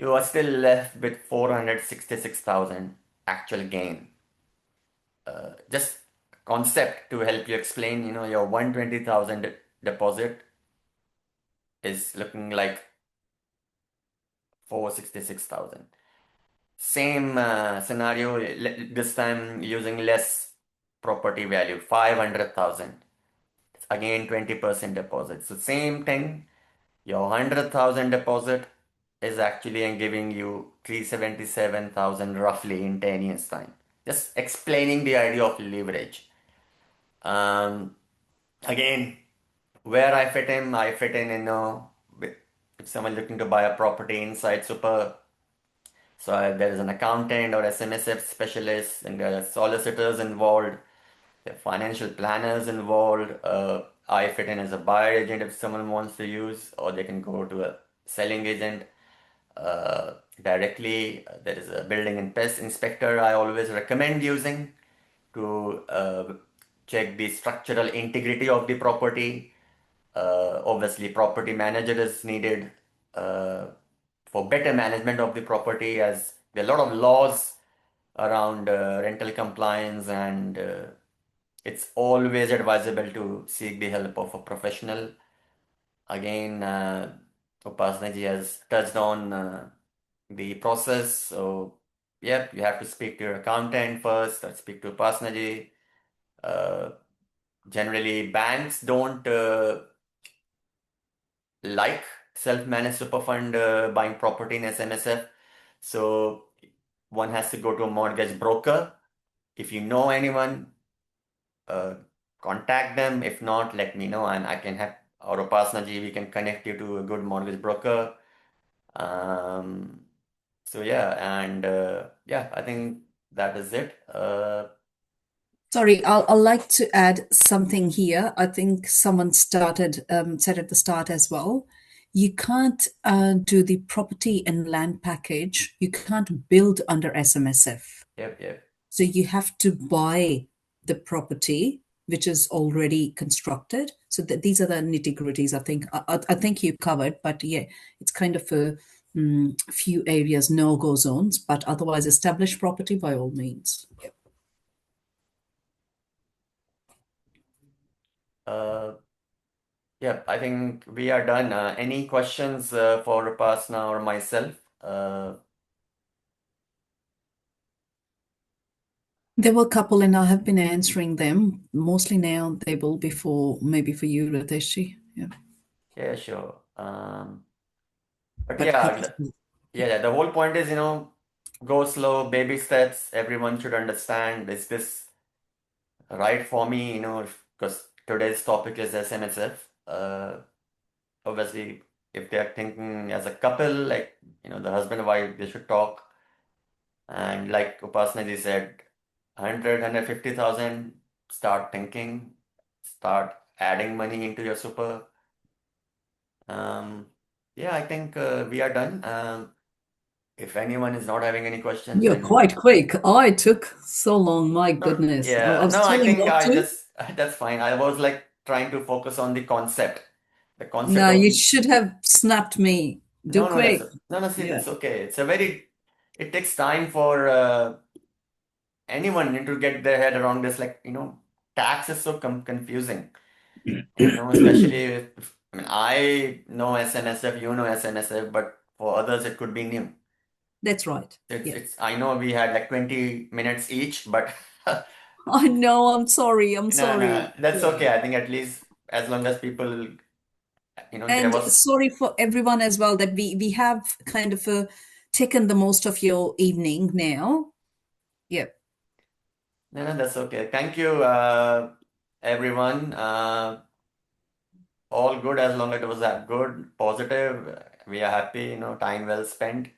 [SPEAKER 2] you are still left with 466,000 actual gain. Just concept to help you explain, your 120,000 deposit is looking like 466,000. Same scenario, this time using less property value, 500,000. Again, 20% deposit. So same thing, your 100,000 deposit is actually giving you 377,000 roughly in 10 years time. Just explaining the idea of leverage. Again, where I fit in, if someone looking to buy a property inside Super. So there is an accountant or SMSF specialist, and there are solicitors involved, there are financial planners involved. I fit in as a buyer agent if someone wants to use, or they can go to a selling agent directly. There is a building and pest inspector I always recommend using to check the structural integrity of the property. Obviously, property manager is needed for better management of the property, as there are a lot of laws around rental compliance, and it's always advisable to seek the help of a professional. Again, Upasana ji has touched on the process. So, yep, you have to speak to your accountant first, or speak to Upasana ji. Generally, banks don't like self-managed super fund buying property in SMSF. So one has to go to a mortgage broker. If you know anyone, contact them. If not, let me know, and I can have, or Upasana ji, we can connect you to a good mortgage broker. So yeah, and yeah, I think that is it.
[SPEAKER 1] Sorry, I'll like to add something here. I think someone started said at the start as well. You can't do the property and land package. You can't build under SMSF.
[SPEAKER 2] Yep.
[SPEAKER 1] So you have to buy the property which is already constructed. So that these are the nitty gritties. I think you covered, but yeah, it's kind of a few areas no-go zones. But otherwise, established property by all means. Yep.
[SPEAKER 2] Yeah, I think we are done. Any questions for Upasana or myself?
[SPEAKER 1] There were a couple, and I have been answering them. Mostly now they will be maybe for you, Riteshji. Yeah.
[SPEAKER 2] Yeah, sure. But
[SPEAKER 1] But happy
[SPEAKER 2] yeah,
[SPEAKER 1] to.
[SPEAKER 2] yeah, the whole point is, go slow, baby steps. Everyone should understand, is this right for me? Because today's topic is SMSF. Obviously, if they're thinking as a couple, like, the husband and wife, they should talk. And like Upasana ji said, 150,000, start thinking, start adding money into your super. Yeah, I think we are done. If anyone is not having any questions,
[SPEAKER 1] You're
[SPEAKER 2] then
[SPEAKER 1] quite quick. I took so long. My
[SPEAKER 2] no,
[SPEAKER 1] goodness. I
[SPEAKER 2] yeah,
[SPEAKER 1] was
[SPEAKER 2] no, I
[SPEAKER 1] telling
[SPEAKER 2] think
[SPEAKER 1] not
[SPEAKER 2] I
[SPEAKER 1] to.
[SPEAKER 2] just that's fine. I was like trying to focus on the concept
[SPEAKER 1] No,
[SPEAKER 2] of
[SPEAKER 1] you should have snapped me. Do
[SPEAKER 2] no, that's
[SPEAKER 1] quick.
[SPEAKER 2] no, see,
[SPEAKER 1] Yeah,
[SPEAKER 2] it's okay. It takes time for anyone to get their head around this. Like, tax is so confusing. Especially I mean, I know SMSF, you know SMSF, but for others it could be new.
[SPEAKER 1] that's right.
[SPEAKER 2] It's
[SPEAKER 1] Yeah.
[SPEAKER 2] it's I know we had like 20 minutes each, but
[SPEAKER 1] I know. I'm sorry. I'm
[SPEAKER 2] no,
[SPEAKER 1] sorry.
[SPEAKER 2] that's
[SPEAKER 1] Yeah.
[SPEAKER 2] okay. I think at least as long as people, there
[SPEAKER 1] And
[SPEAKER 2] was
[SPEAKER 1] sorry for everyone as well that we have kind of taken the most of your evening now. Yeah.
[SPEAKER 2] no, that's okay. Thank you, everyone. All good as long as it was good, positive. We are happy, time well spent.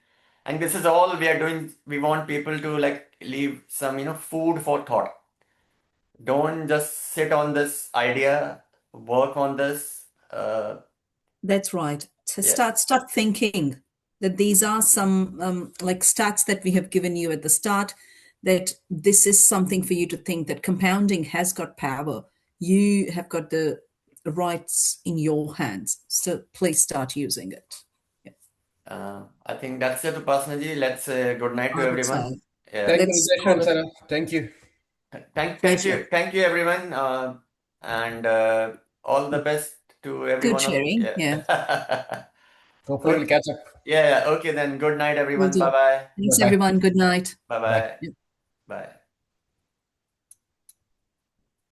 [SPEAKER 2] And this is all we are doing. We want people to like leave some, food for thought. Don't just sit on this idea, work on this.
[SPEAKER 1] That's right. So
[SPEAKER 2] Yeah,
[SPEAKER 1] start thinking that these are some like stats that we have given you at the start. That this is something for you to think that compounding has got power. You have got the rights in your hands. So please start using it. Yeah.
[SPEAKER 2] I think that's it, Upasanaji. Let's say good night to
[SPEAKER 1] I would
[SPEAKER 2] everyone.
[SPEAKER 1] say.
[SPEAKER 2] Yeah.
[SPEAKER 3] Thank you,
[SPEAKER 1] Let's
[SPEAKER 3] Nitesh
[SPEAKER 1] call
[SPEAKER 3] and
[SPEAKER 1] it
[SPEAKER 3] Sarah. Thank you.
[SPEAKER 1] pleasure.
[SPEAKER 2] Thank you, everyone, and all the best to every
[SPEAKER 1] Good
[SPEAKER 2] one of
[SPEAKER 1] sharing. Yeah,
[SPEAKER 2] yeah.
[SPEAKER 3] Hopefully, we'll
[SPEAKER 2] Okay,
[SPEAKER 3] catch up.
[SPEAKER 2] yeah, yeah. Okay, then. Good night,
[SPEAKER 1] will
[SPEAKER 2] everyone. Bye
[SPEAKER 1] do.
[SPEAKER 2] bye.
[SPEAKER 1] Thanks,
[SPEAKER 3] Bye-bye.
[SPEAKER 1] everyone. Good night.
[SPEAKER 2] Bye
[SPEAKER 3] Bye.
[SPEAKER 2] bye. Bye.